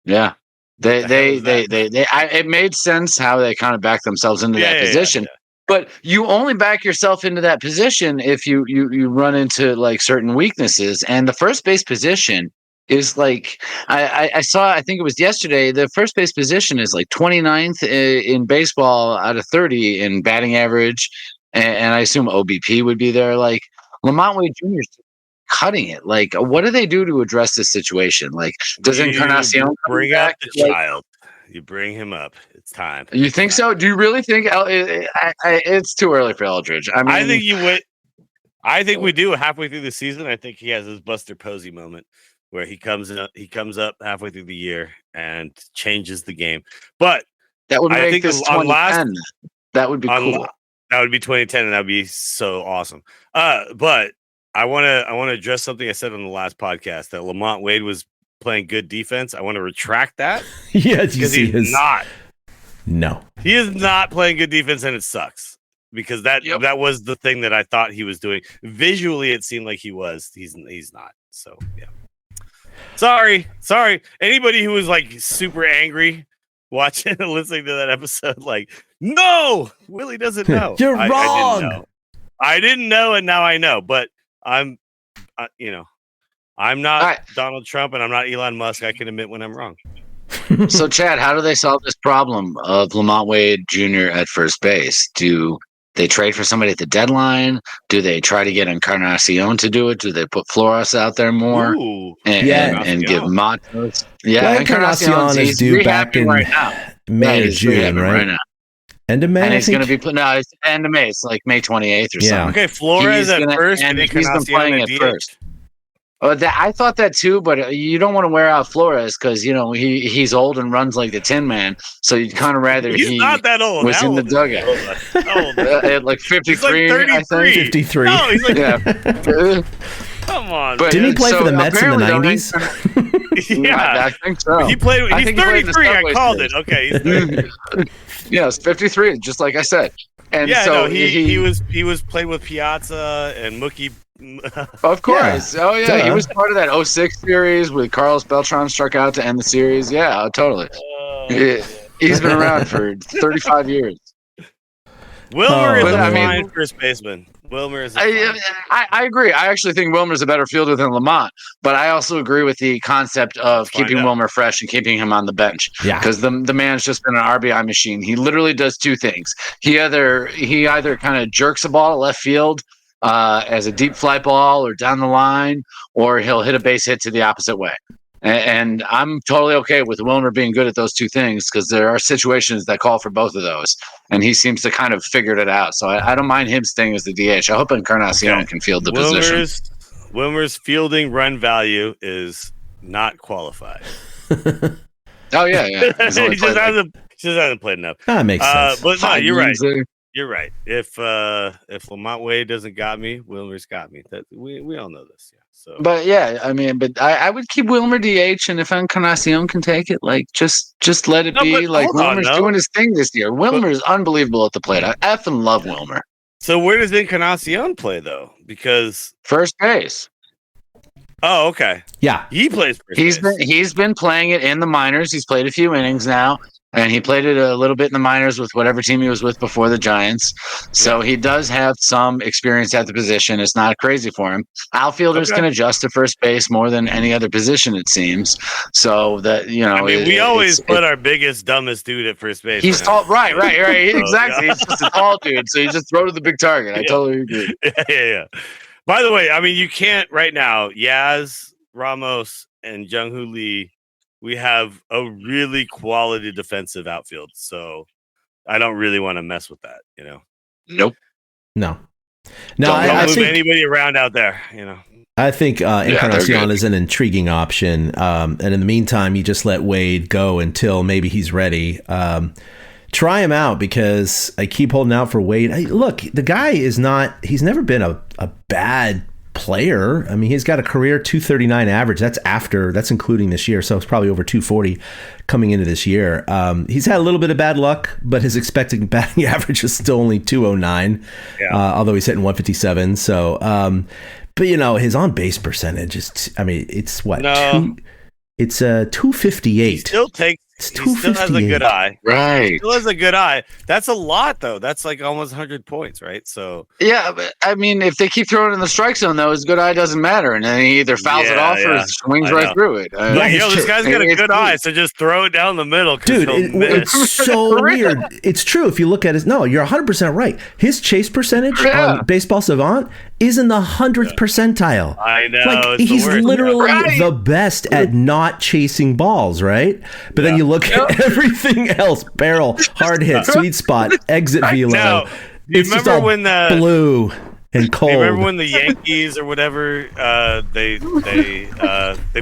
Yeah, it made sense how they kind of backed themselves into that position. But you only back yourself into that position if you run into like certain weaknesses. And the first base position is like I saw, I think it was yesterday, the first base position is like 29th in baseball out of 30 in batting average. And I assume OBP would be there. Like LaMonte Wade Jr. is cutting it. Like, what do they do to address this situation? Like, does Encarnacion bring back? up the child? You bring him up. It's time. You think so? Do you really think it's too early for Eldridge? I mean, I think you would. I think we do halfway through the season. I think he has his Buster Posey moment where he comes up halfway through the year and changes the game. But that would I make think this on 2010. That would be cool. That would be 2010, and that would be so awesome. But I want to address something I said on the last podcast that LaMonte Wade was playing good defense. I want to retract that. Yeah, because he's not. No, he is not playing good defense, and it sucks because that was the thing that I thought he was doing. Visually, it seemed like he was. He's not. So yeah. Sorry. Anybody who was like super angry watching and listening to that episode, like, no, Willie doesn't know. You're wrong. I didn't know, and now I know. But I'm not Donald Trump, and I'm not Elon Musk. I can admit when I'm wrong. So, Chad, how do they solve this problem of LaMonte Wade Jr. at first base? Do they trade for somebody at the deadline? Do they try to get Encarnacion to do it? Do they put Flores out there more? Ooh, and give Matos? Yeah, well, Encarnacion is due back in May or June, right now. End of May, and he's going to be put. No, it's end of May. It's like May 28th or something. Okay, Flores at first, and he's been playing at first. I thought that too, but you don't want to wear out Flores because he's old and runs like the Tin Man. So you'd kind of rather he's not that old. Was in the dugout. At like 53, he's like 33. I think. 53. No, he's like come on. But didn't he play for the Mets in the 90s? Yeah, I think so. He's 33. I called it. Okay, he's 33. Yeah, it's 53, just like I said. And so he was played with Piazza and Mookie. Of course. Yeah. Oh yeah, he was part of that 06 series with Carlos Beltran struck out to end the series. Yeah, totally. He's been around for 35 years. Wilmer is a fine first baseman. Wilmer is. I agree. I actually think Wilmer's a better fielder than LaMonte, but I also agree with the concept of keeping Wilmer fresh and keeping him on the bench. Yeah, because the man's just been an RBI machine. He literally does two things. He either kind of jerks a ball to left field as a deep fly ball or down the line, or he'll hit a base hit to the opposite way. And I'm totally okay with Wilmer being good at those two things because there are situations that call for both of those. And he seems to kind of figured it out. So I don't mind him staying as the DH. I hope Encarnacion can field the position. Wilmer's fielding run value is not qualified. Oh, yeah. He just hasn't played enough. That makes sense. But no, you're right. You're right. If LaMonte Wade doesn't got me, Wilmer's got me. That we all know this. Yeah. So, but yeah, I mean, I would keep Wilmer DH, and if Encarnacion can take it, like just let it be. Like Wilmer's doing his thing this year. Wilmer's unbelievable at the plate. I effing love Wilmer. So where does Encarnacion play though? Because first base. Oh, okay. Yeah, he plays first base. He's been playing it in the minors. He's played a few innings now. And he played it a little bit in the minors with whatever team he was with before the Giants. So he does have some experience at the position. It's not crazy for him. Outfielders can adjust to first base more than any other position, it seems. So that, I mean, we always put our biggest, dumbest dude at first base. He's tall. Right. Exactly. He's just a tall dude. So you just throw to the big target. I totally agree. Yeah. By the way, I mean, you can't right now, Yaz, Ramos, and Jung-Hoo Lee, we have a really quality defensive outfield, so I don't really want to mess with that, Nope. No. I move anybody around out there, I think Encarnacion is an intriguing option, and in the meantime, you just let Wade go until maybe he's ready. Try him out because I keep holding out for Wade. Look, the guy he's never been a bad player. I mean, he's got a career 239 average. That's including this year. So it's probably over 240 coming into this year. He's had a little bit of bad luck, but his expected batting average is still only 209, although he's hitting 157. So, but his on base percentage is, it's what? No. It's 258. It's he still has a good 258. eye. Right. He still has a good eye. That's a lot, though. That's like almost 100 points, right? So Yeah, but I mean, if they keep throwing it in the strike zone, though, his good eye doesn't matter, and then he either fouls it Yeah, off or yeah. swings I right know. through it. like, his this guy's got a it's good true. eye, so just throw it down the middle. Dude, it's so For real. weird. It's true. If you look at his, no, you're 100% right. His chase percentage Yeah. on Baseball Savant is in the 100th percentile. I know. Like it's the he's worst. literally Right. the best at not chasing balls, right? But then you look at everything else: barrel, hard hit, sweet spot, exit velo. Now, do you It's just remember all when the blue and cold. Do you remember when the Yankees or whatever they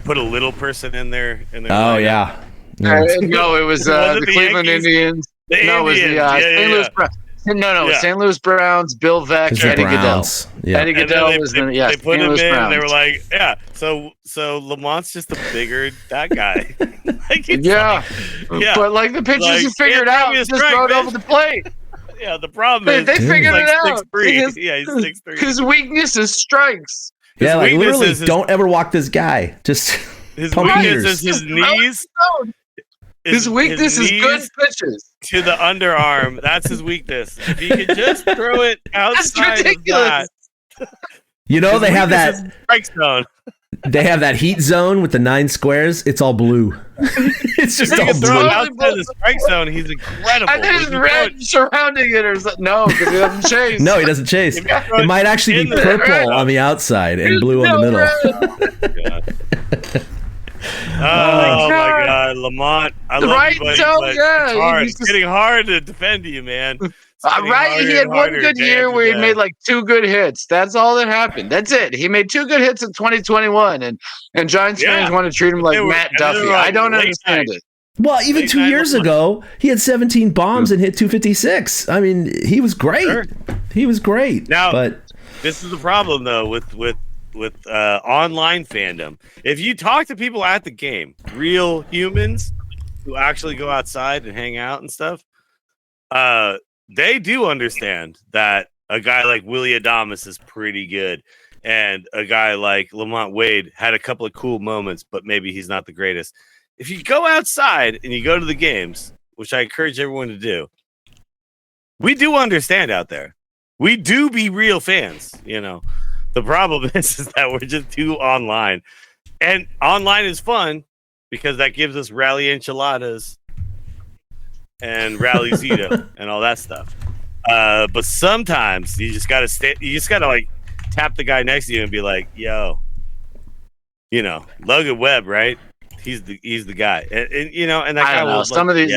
put a little person in there? Oh lineup? yeah. No, it was Was the it the Cleveland Yankees? Indians. The No, it was the Indians. Yeah, St. Louis Browns. No, Yeah. St. Louis Browns, Bill Veck, It's the Eddie Goodell. Browns. Yeah. Eddie And then Goodell was they the put St. him Louis in, Browns. and they were like, yeah. So Lamont's just a bigger that guy. Like, it's Yeah. Yeah. But like the pitchers Like, who figured can't out, throw me a just strike, throw it bitch. over the plate. yeah. The problem They is figured he's it like out. 6'3". Yeah, he's 6'3". His weakness is strikes. Yeah, like weakness literally, is his- don't ever walk this guy. Just His pump weakness meters. is his knees. His weakness is good knees pitches. to the underarm. That's his weakness. If he could just throw it That's outside of ridiculous. that, you know, his they have weakness that. is strike zone. They have that heat zone with the 9 squares. It's all blue. It's just If he all can throw blue. it outside the strike zone, he's incredible. And there's If you red surrounding it or something. No, because he doesn't chase. No, he doesn't chase. If you throw It might actually be in the purple red- on the outside and There's blue on the no middle. red. Oh my God, Lamont! I love Right, you, buddy, so, but yeah, it's he hard. was It's just- getting hard to defend you, man. It's getting Right, harder he had and one harder good day year after where he day. made like 2 good hits. That's all that happened. That's it. He made 2 good hits in 2021, and Giants Yeah. fans want to treat him like They were- Matt and they were Duffy. like I don't late understand night. it. Well, even Late 2 night years Lamont. ago, he had 17 bombs and hit 256. I mean, he was great. Sure. He was great. Now- but This is the problem, though, with online fandom. If you talk to people at the game, real humans who actually go outside and hang out and stuff, they do understand that a guy like Willie Adames is pretty good, and a guy like LaMonte Wade had a couple of cool moments, but maybe he's not the greatest. If you go outside and you go to the games, which I encourage everyone to do, we do understand out there. We do be real fans, you know. The problem is that we're just too online. And online is fun because that gives us rally enchiladas and rally Zito and all that stuff. But sometimes you just gotta like tap the guy next to you and be like, yo, you know, Logan Webb, right? He's the guy. And you know, and that I guy don't know. will Some of these-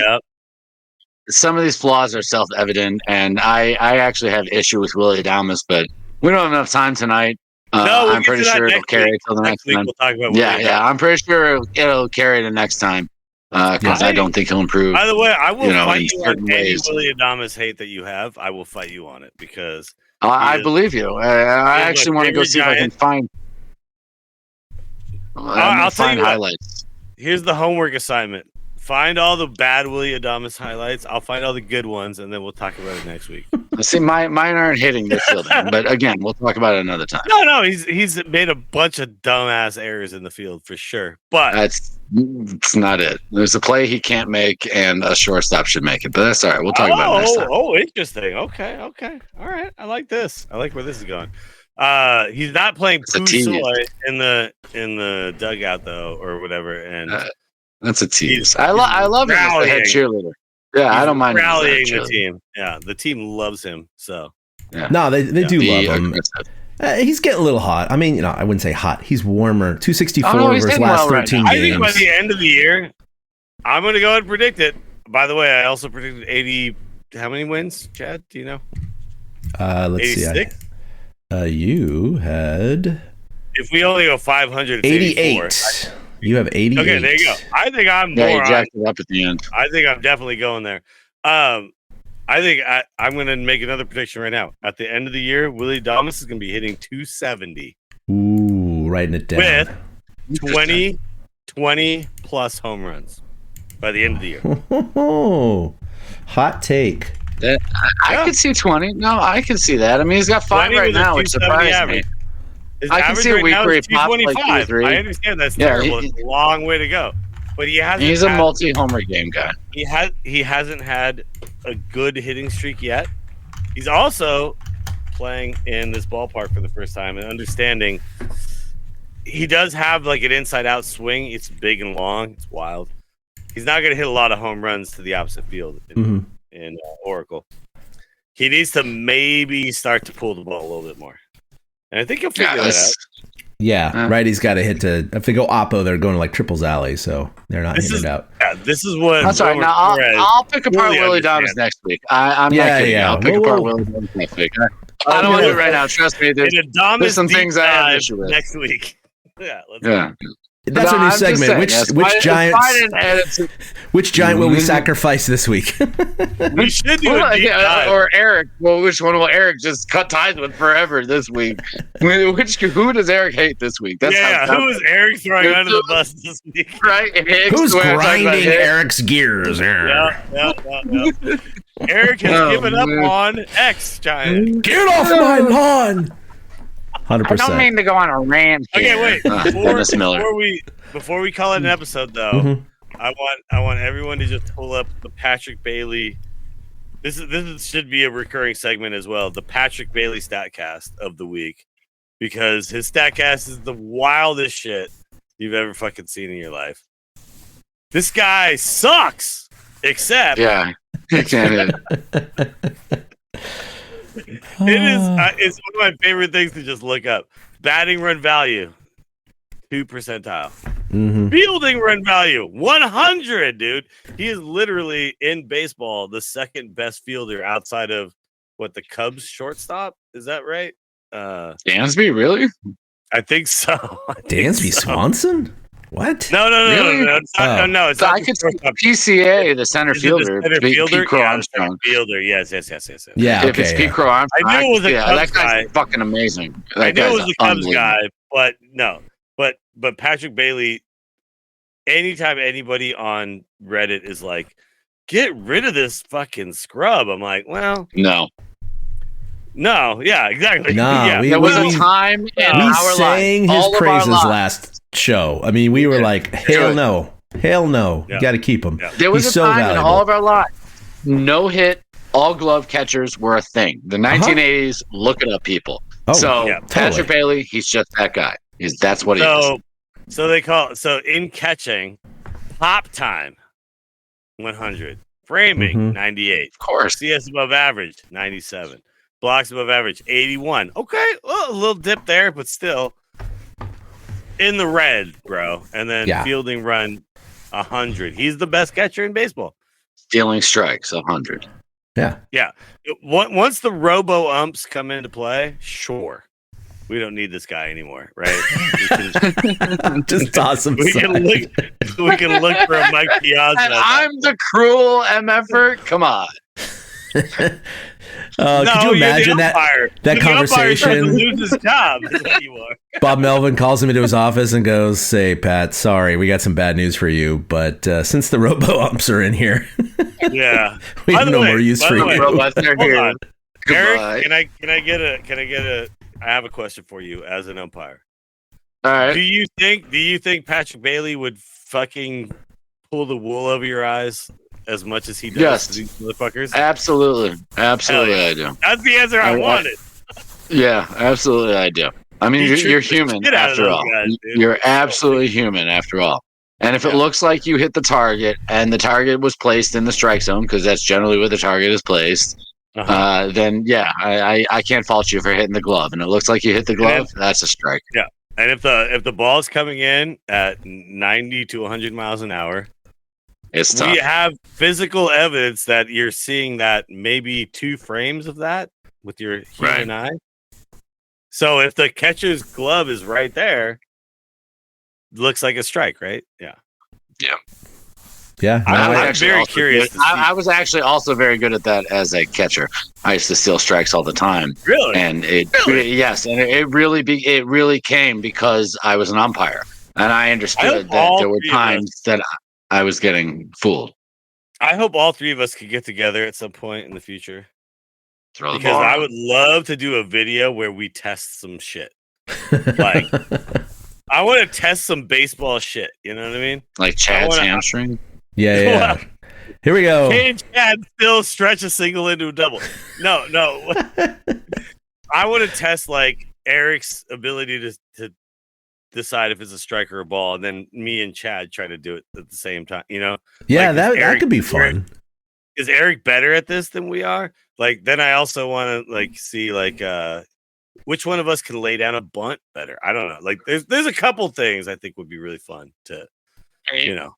Some of these flaws are self-evident, and I actually have issue with Willie Adames, but we don't have enough time tonight. we'll I'm get pretty to that sure it'll next carry week. till the next week time. we'll talk about Yeah, Willie yeah. I'm pretty sure it'll carry the next time because I don't think he'll improve. By the way, I will fight in you on certain any ways. Willie Adames hate that you have. I will fight you on it because I is- believe you. I he is actually my want to go favorite see if I can Giant. find. I'll tell find you what. highlights. here's the homework assignment. Find all the bad Willie Adames highlights. I'll find all the good ones, and then we'll talk about it next week. See, mine aren't hitting the fielding, but again, we'll talk about it another time. No, he's made a bunch of dumbass errors in the field for sure. But It's not it. There's a play he can't make, and a shortstop should make it. But that's all right. We'll talk about it next time. Interesting. Okay. All right. I like this. I like where this is going. He's not playing It's a tease. Pusoy in the dugout though, or whatever. And That's a tease. He's- I love him as the head rallying. cheerleader. Yeah, I he's don't mind him as the head rallying the cheerleader. team. Yeah, the team loves him. So no, they do Be love him. aggressive. He's getting a little hot. I mean, you know, I wouldn't say hot. He's warmer. 264 Oh, no, he's over his hitting last well right 13 now. I think by games. the end of the year, I'm going to go ahead and predict it. By the way, I also predicted 80. How many wins, Chad? Do you know? Let's 86? see. You had If we only go 500, it's 84. 88. You have 88. Okay, there you go. I think I'm Yeah, he more on. jacked it up at the end. I think I'm definitely going there. I think I'm going to make another prediction right now. At the end of the year, Willie Adames is going to be hitting 270 Ooh, writing it down. with 20 plus home runs by the end of the year. Hot take. I could see 20. No, I can see that. I mean, he's got 5 20 right with a now, which 270 surprised me. average. His I can average see a right week now where is he pops like 2 or 225. 3. I understand that's Yeah, terrible. It's a long way to go. but he hasn't. He's a multi-homer game guy. He hasn't had a good hitting streak yet. He's also playing in this ballpark for the first time and understanding he does have like an inside-out swing. It's big and long. It's wild. He's not going to hit a lot of home runs to the opposite field in Oracle. He needs to maybe start to pull the ball a little bit more, and I think he'll figure that out. Yeah, right. He's got to hit to. If they go oppo, they're going to like triples alley, so they're not hitting it out. Yeah, this is what. That's right. Now I'll pick apart Willie Dobbs next week. I'm not kidding. I'll pick apart Willie Dobbs next week. I don't want to do it right now. Trust me. There's some things I have issue with next week. Yeah. That's our new segment. Which giant will we sacrifice this week? We should do a deep dive. Or Eric. Well, which one will Eric just cut ties with forever this week? Who does Eric hate this week? Who is Eric throwing under the bus this week? Right? Hicks, who's grinding Eric's gears? Yeah. Eric has given up on X giant. Get off my lawn! 100%. I don't mean to go on a rant. Okay, wait. Before we call it an episode, though, I want everyone to just pull up the Patrick Bailey. This should be a recurring segment as well. The Patrick Bailey Statcast of the week, because his Statcast is the wildest shit you've ever fucking seen in your life. This guy sucks. Except he can't hit. It's one of my favorite things to just look up. Batting run value, 2 percentile. Fielding run value, 100, dude. He is literally in baseball the second best fielder outside of the Cubs shortstop. Is that right? Dansby, really? I think so. Dansby Swanson? What? No. It's not. I could see PCA, the center fielder. Pete Crow Armstrong. Fielder, yes. Yeah, if it's Pete Crow Armstrong, I knew it was a Cubs that guy's guy. Fucking amazing. I knew it was a Cubs guy, but no. But Patrick Bailey, anytime anybody on Reddit is like, get rid of this fucking scrub, I'm like, well, no, yeah, exactly. No, there was a time in our life. We sang his praises last show. I mean, we were like, hell no. Yeah. You got to keep him. There was He's a time valuable. in all of our lives, no hit, all glove catchers were a thing. The 1980s, look it up, people. Patrick Bailey, he's just that guy. That's what he is. So they call in catching, pop time 100, framing 98, of course, CS above average 97, blocks above average 81. Okay, well, a little dip there, but still in the red, bro. And then fielding run 100. He's the best catcher in baseball. Stealing strikes 100. Yeah. Once the robo umps come into play, sure. We don't need this guy anymore, right? Just toss him. We can look for a Mike Piazza. And I'm the cruel MFer. Come on. Could you imagine that conversation? Lose his job. Is what you are. Bob Melvin calls him into his office and goes, "Say, Pat, sorry, we got some bad news for you. But since the robo umps are in here, we have no more use for you." Robots are here. Eric, can I get a? I have a question for you as an umpire. All right. Do you think Patrick Bailey would fucking pull the wool over your eyes as much as he does to these motherfuckers? Absolutely, I do. That's the answer I wanted. Yeah, absolutely, I do. I mean, you're human after all. You're absolutely human after all. And if it looks like you hit the target and the target was placed in the strike zone, because that's generally where the target is placed. Then I can't fault you for hitting the glove, and it looks like you hit the glove. That's a strike. Yeah, and if the ball's coming in at 90 to 100 miles an hour, it's tough. We have physical evidence that you're seeing that maybe 2 frames of that with your human eye. So if the catcher's glove is right there, looks like a strike, right? Yeah. Yeah, I'm very curious. I was actually also very good at that as a catcher. I used to steal strikes all the time. Really? And it really came because I was an umpire, and I understood that there were times that I was getting fooled. I hope all 3 of us could get together at some point in the future. Because I would love to do a video where we test some shit. Like, I want to test some baseball shit. You know what I mean? Like Chad's hamstring. Yeah. Here we go. Can Chad still stretch a single into a double? No. I want to test like Eric's ability to decide if it's a strike or a ball, and then me and Chad try to do it at the same time. You know? Yeah, like, that could be fun. Is Eric better at this than we are? Like, then I also want to like see like which one of us can lay down a bunt better. I don't know. Like, there's a couple things I think would be really fun to, you know,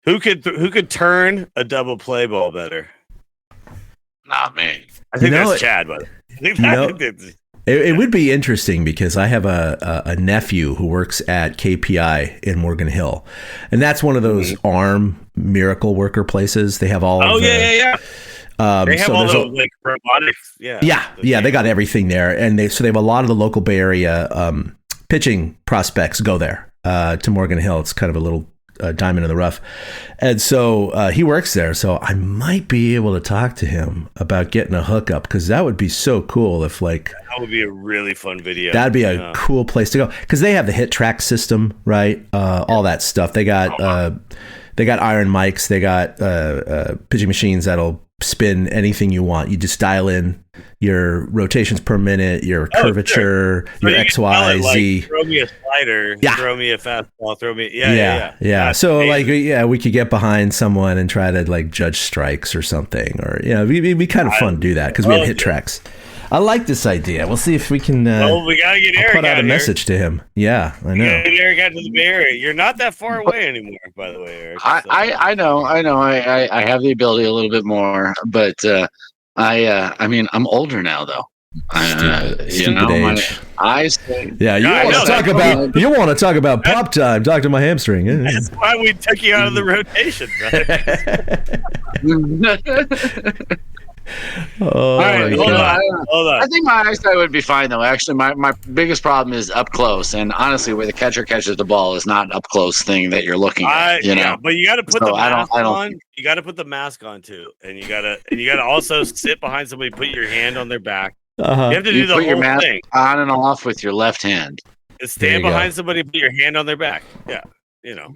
who could turn a double play ball better. Not me. I think that's Chad, but it would be interesting because I have a nephew who works at KPI in Morgan Hill, and that's one of those arm miracle worker places. They have all. Yeah. They have all those like robotics. Yeah. They got everything there, and they have a lot of the local Bay Area pitching prospects go there to Morgan Hill. It's kind of a little diamond in the rough, and so he works there. So I might be able to talk to him about getting a hookup, because that would be so cool if like that would be a really fun video. That'd be a cool place to go, because they have the hit track system, right? All that stuff. They got iron mics. They got pitching machines that'll spin anything you want. You just dial in your rotations per minute, your curvature, your X, Y, Z. Throw me a slider, throw me a fastball, throw me. Yeah. So amazing. Like, we could get behind someone and try to like judge strikes or something, or it'd be kind of fun to do that, because we have hit tracks. I like this idea. We'll see if we can. We gotta get Eric put out a message to him. Yeah, I know. Get Eric out to the Bay Area. You're not that far away anymore, by the way, Eric. I know. I have the ability a little bit more, but I mean, I'm older now, though. Stupid age. You want to talk about pop time? Talk to my hamstring. That's why we took you out of the rotation, right? All right, hold on. I think my eyesight would be fine, though. Actually, my biggest problem is up close, and honestly, where the catcher catches the ball is not up close thing that you're looking at. You know, but you got to put the mask on. You got to put the mask on too, and you got to also sit behind somebody, put your hand on their back. You have to do the whole mask thing on and off with your left hand. And stand behind somebody, put your hand on their back. Yeah, you know.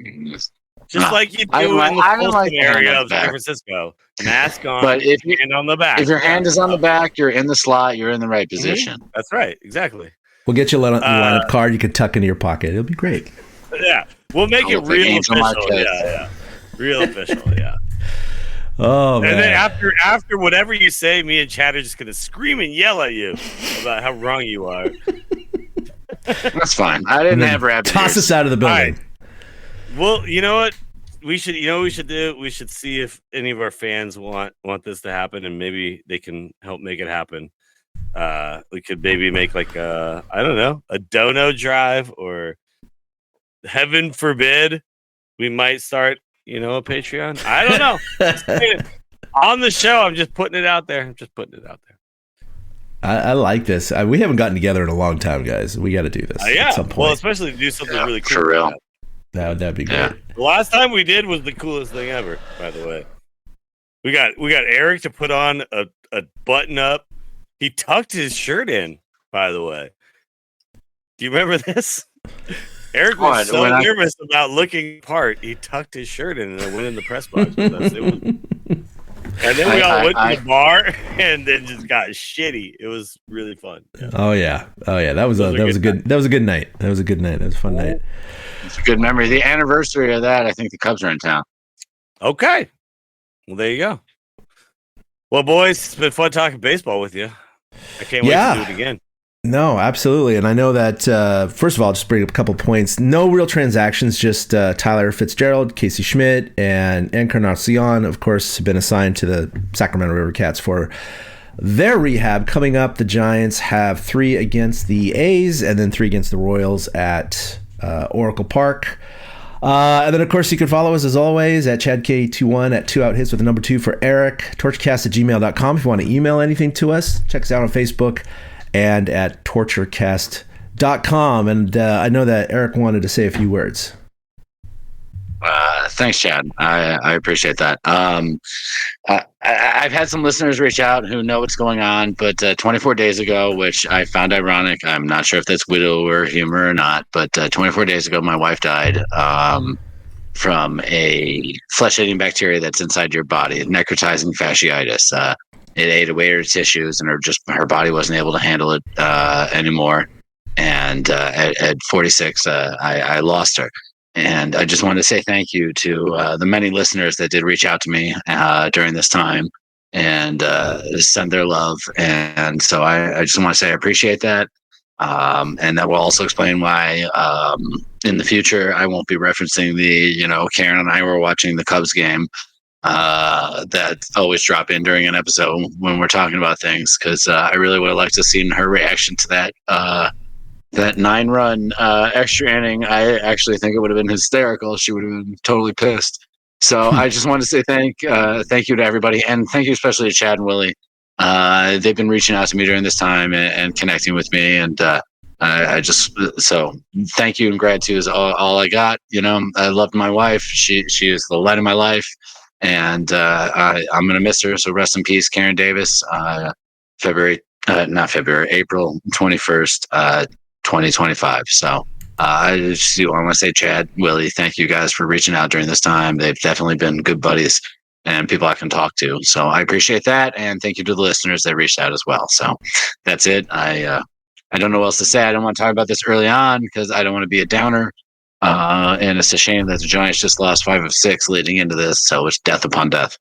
Just like you do in the Folsom area of San Francisco. Mask on, but if you hand on the back. If your hand is on the back, you're in the slot, you're in the right position. Mm-hmm. That's right. Exactly. We'll get you a lineup card you can tuck into your pocket. It'll be great. Yeah. We'll make it real official. Yeah. Real official, yeah. Oh, man. And then after whatever you say, me and Chad are just going to scream and yell at you about how wrong you are. That's fine. I didn't have rabbit toss us out of the building. Right. Well, you know what? We should do? We should see if any of our fans want this to happen, and maybe they can help make it happen. We could maybe make like a dono drive, or heaven forbid, we might start, a Patreon. I don't know. On the show, I'm just putting it out there. I like this. We haven't gotten together in a long time, guys. We got to do this at some point. Well, especially to do something really cool. For real. That'd be great. The last time we did was the coolest thing ever, by the way. We got Eric to put on a button up. He tucked his shirt in, by the way. Do you remember this? Eric was so nervous about looking apart. He tucked his shirt in and then went in the press box with us. And then we all went to the bar and then just got shitty. It was really fun. Yeah. Oh yeah. That was a good night. That was a good night. That was a fun night. It's a good memory. The anniversary of that, I think the Cubs are in town. Okay. Well, there you go. Well, boys, it's been fun talking baseball with you. I can't wait to do it again. No, absolutely. And I know that, first of all, I'll just bring up a couple points. No real transactions, just Tyler Fitzgerald, Casey Schmidt, and Encarnacion, of course, have been assigned to the Sacramento River Cats for their rehab. Coming up, the Giants have 3 against the A's and then 3 against the Royals at Oracle Park. And then, of course, you can follow us, as always, at ChadK21 at 2OutHits with the number 2 for Eric, torchcast@gmail.com if you want to email anything to us. Check us out on Facebook and at torturecast.com. And I know that Eric wanted to say a few words. Thanks, Chad. I appreciate that. I've had some listeners reach out who know what's going on, but 24 days ago, which I found ironic, I'm not sure if that's widower humor or not, but 24 days ago, my wife died from a flesh-eating bacteria that's inside your body, necrotizing fasciitis. It ate away her tissues, and her body wasn't able to handle it anymore. And at 46, I lost her. And I just wanted to say thank you to the many listeners that did reach out to me during this time and send their love. And so I just want to say I appreciate that. And that will also explain why in the future I won't be referencing Karen and I were watching the Cubs game that always drop in during an episode when we're talking about things, because I really would have liked to have seen her reaction to that 9-run extra inning. I actually think it would have been hysterical. She would have been totally pissed. So I just want to say thank you to everybody, and thank you especially to Chad and Willie. They've been reaching out to me during this time and connecting with me, and so thank you and gratitude is all I got. I loved my wife. She is the light of my life, and I'm gonna miss her. So rest in peace, Karen Davis. April 21st. 2025. So I just want to say, Chad, Willie, thank you guys for reaching out during this time. They've definitely been good buddies and people I can talk to. So I appreciate that. And thank you to the listeners that reached out as well. So that's it. I don't know what else to say. I don't want to talk about this early on because I don't want to be a downer. And it's a shame that the Giants just lost 5 of 6 leading into this. So it's death upon death.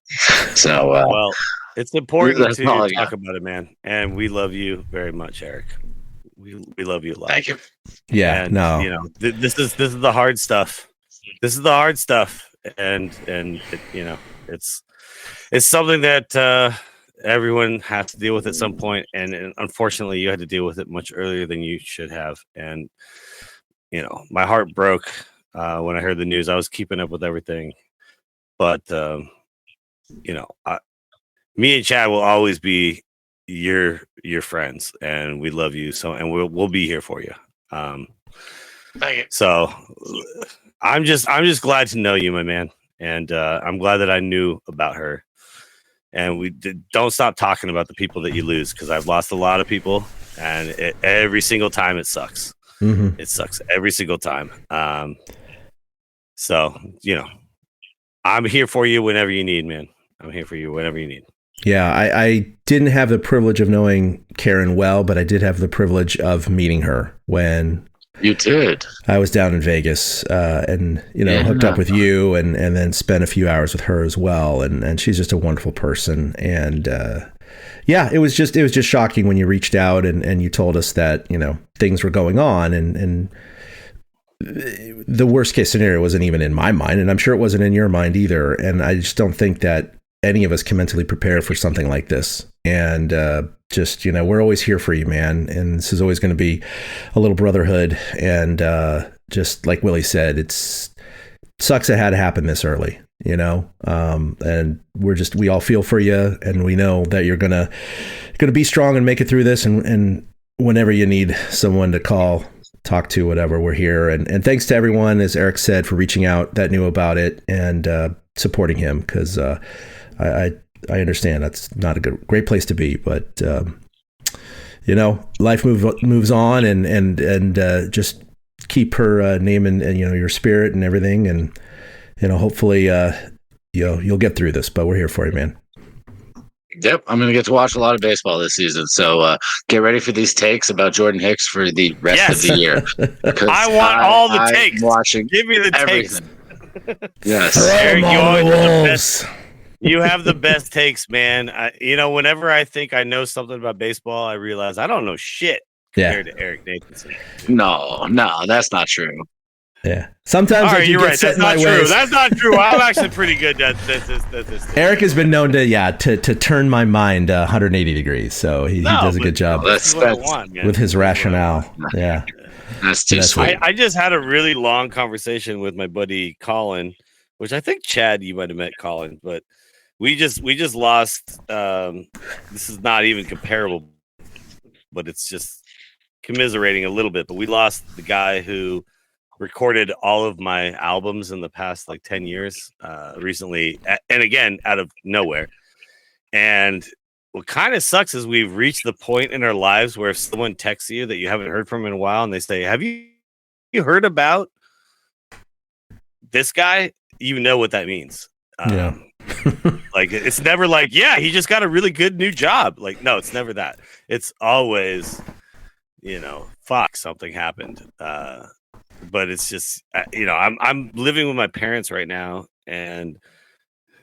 So, well, it's important to talk about it, man. And we love you very much, Eric. We love you a lot. Thank you. Yeah, and, no. This is the hard stuff. This is the hard stuff, and it's something that everyone has to deal with at some point, and unfortunately, you had to deal with it much earlier than you should have. And my heart broke when I heard the news. I was keeping up with everything, but me and Chad will always be your friends, and we love you so, and we'll be here for you. Thank you. So I'm just glad to know you, my man, and I'm glad that I knew about her. And don't stop talking about the people that you lose, because I've lost a lot of people, and every single time it sucks. Mm-hmm. It sucks every single time. So I'm here for you whenever you need, man. I'm here for you whenever you need. Yeah, I didn't have the privilege of knowing Karen well, but I did have the privilege of meeting her when you did. I was down in Vegas and hooked up with you and then spent a few hours with her as well. And she's just a wonderful person. And it was just shocking when you reached out and you told us that, things were going on and the worst case scenario wasn't even in my mind. And I'm sure it wasn't in your mind either. And I just don't think that any of us can mentally prepare for something like this. And we're always here for you, man. And this is always going to be a little brotherhood. And just like Willie said, sucks it had to happen this early, and we all feel for you, and we know that you're gonna be strong and make it through this. And whenever you need someone to call, talk to, whatever, we're here. And thanks to everyone, as Eric said, for reaching out that knew about it and supporting him, because I understand that's not a great place to be, but life moves on, and just keep her name and your spirit and everything, and hopefully you'll get through this. But we're here for you, man. Yep, I'm going to get to watch a lot of baseball this season, so get ready for these takes about Jordan Hicks for the rest of the year. I want all the takes. Watching, give me the everything. Takes. Yes, Eric, you always have the best. You have the best takes, man. Whenever I think I know something about baseball, I realize I don't know shit compared to Eric Nathanson. No, that's not true. Yeah. Sometimes you're right. That's not true. That's not true. I'm actually pretty good at this. Eric has been known to turn my mind 180 degrees, so he does a good job with his rationale. Yeah. That's too sweet. I just had a really long conversation with my buddy Colin, which I think Chad, you might have met Colin, but we just lost. This is not even comparable, but it's just commiserating a little bit. But we lost the guy who recorded all of my albums in the past like 10 years recently, and again out of nowhere. And what kind of sucks is we've reached the point in our lives where if someone texts you that you haven't heard from in a while and they say, have you heard about this guy? You know what that means. Yeah. Like, it's never like, yeah, he just got a really good new job. Like, no, it's never that. It's always, fuck, something happened. But it's just, I'm living with my parents right now, and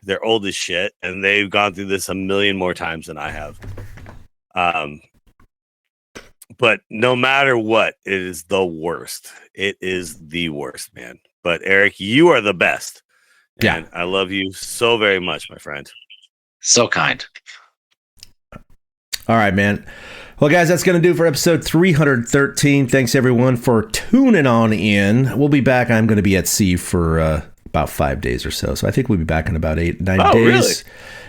they're old as shit, and they've gone through this a million more times than I have. But no matter what, it is the worst. It is the worst, man. But Eric, you are the best. Yeah. And I love you so very much, my friend. So kind. All right, man. Well, guys, that's going to do for episode 313. Thanks, everyone, for tuning on in. We'll be back. I'm going to be at sea for about 5 days or so. So I think we'll be back in about 8-9 days. Really?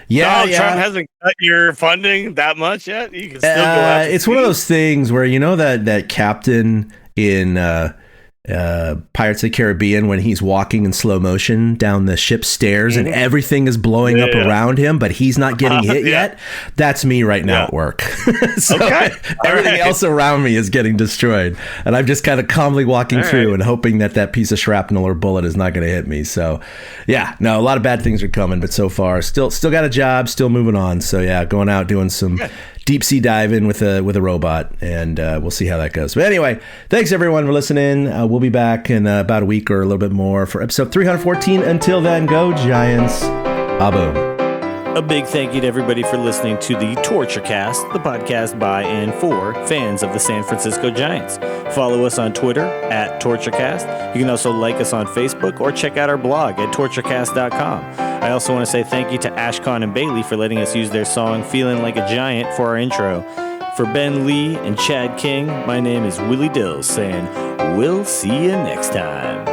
Yeah, Donald Trump hasn't cut your funding that much yet? You can still go out to it's sea? one of those things where, that captain in Pirates of the Caribbean, when he's walking in slow motion down the ship's stairs and everything is blowing up around him, but he's not getting hit yet. That's me right now at work. So everything else around me is getting destroyed, and I'm just kind of calmly walking through and hoping that piece of shrapnel or bullet is not going to hit me. So a lot of bad things are coming, but so far still got a job, still moving on. So going out doing some deep sea diving with a robot, and we'll see how that goes. But anyway, thanks everyone for listening. We'll be back in about a week or a little bit more for episode 314. Until then, go Giants. Boom. A big thank you to everybody for listening to the Torture Cast, the podcast by and for fans of the San Francisco Giants. Follow us on Twitter at TortureCast. You can also like us on Facebook or check out our blog at torturecast.com. I also want to say thank you to Ashcon and Bailey for letting us use their song Feeling Like a Giant for our intro. For Ben Lee and Chad King, my name is Willie Dills saying, we'll see you next time.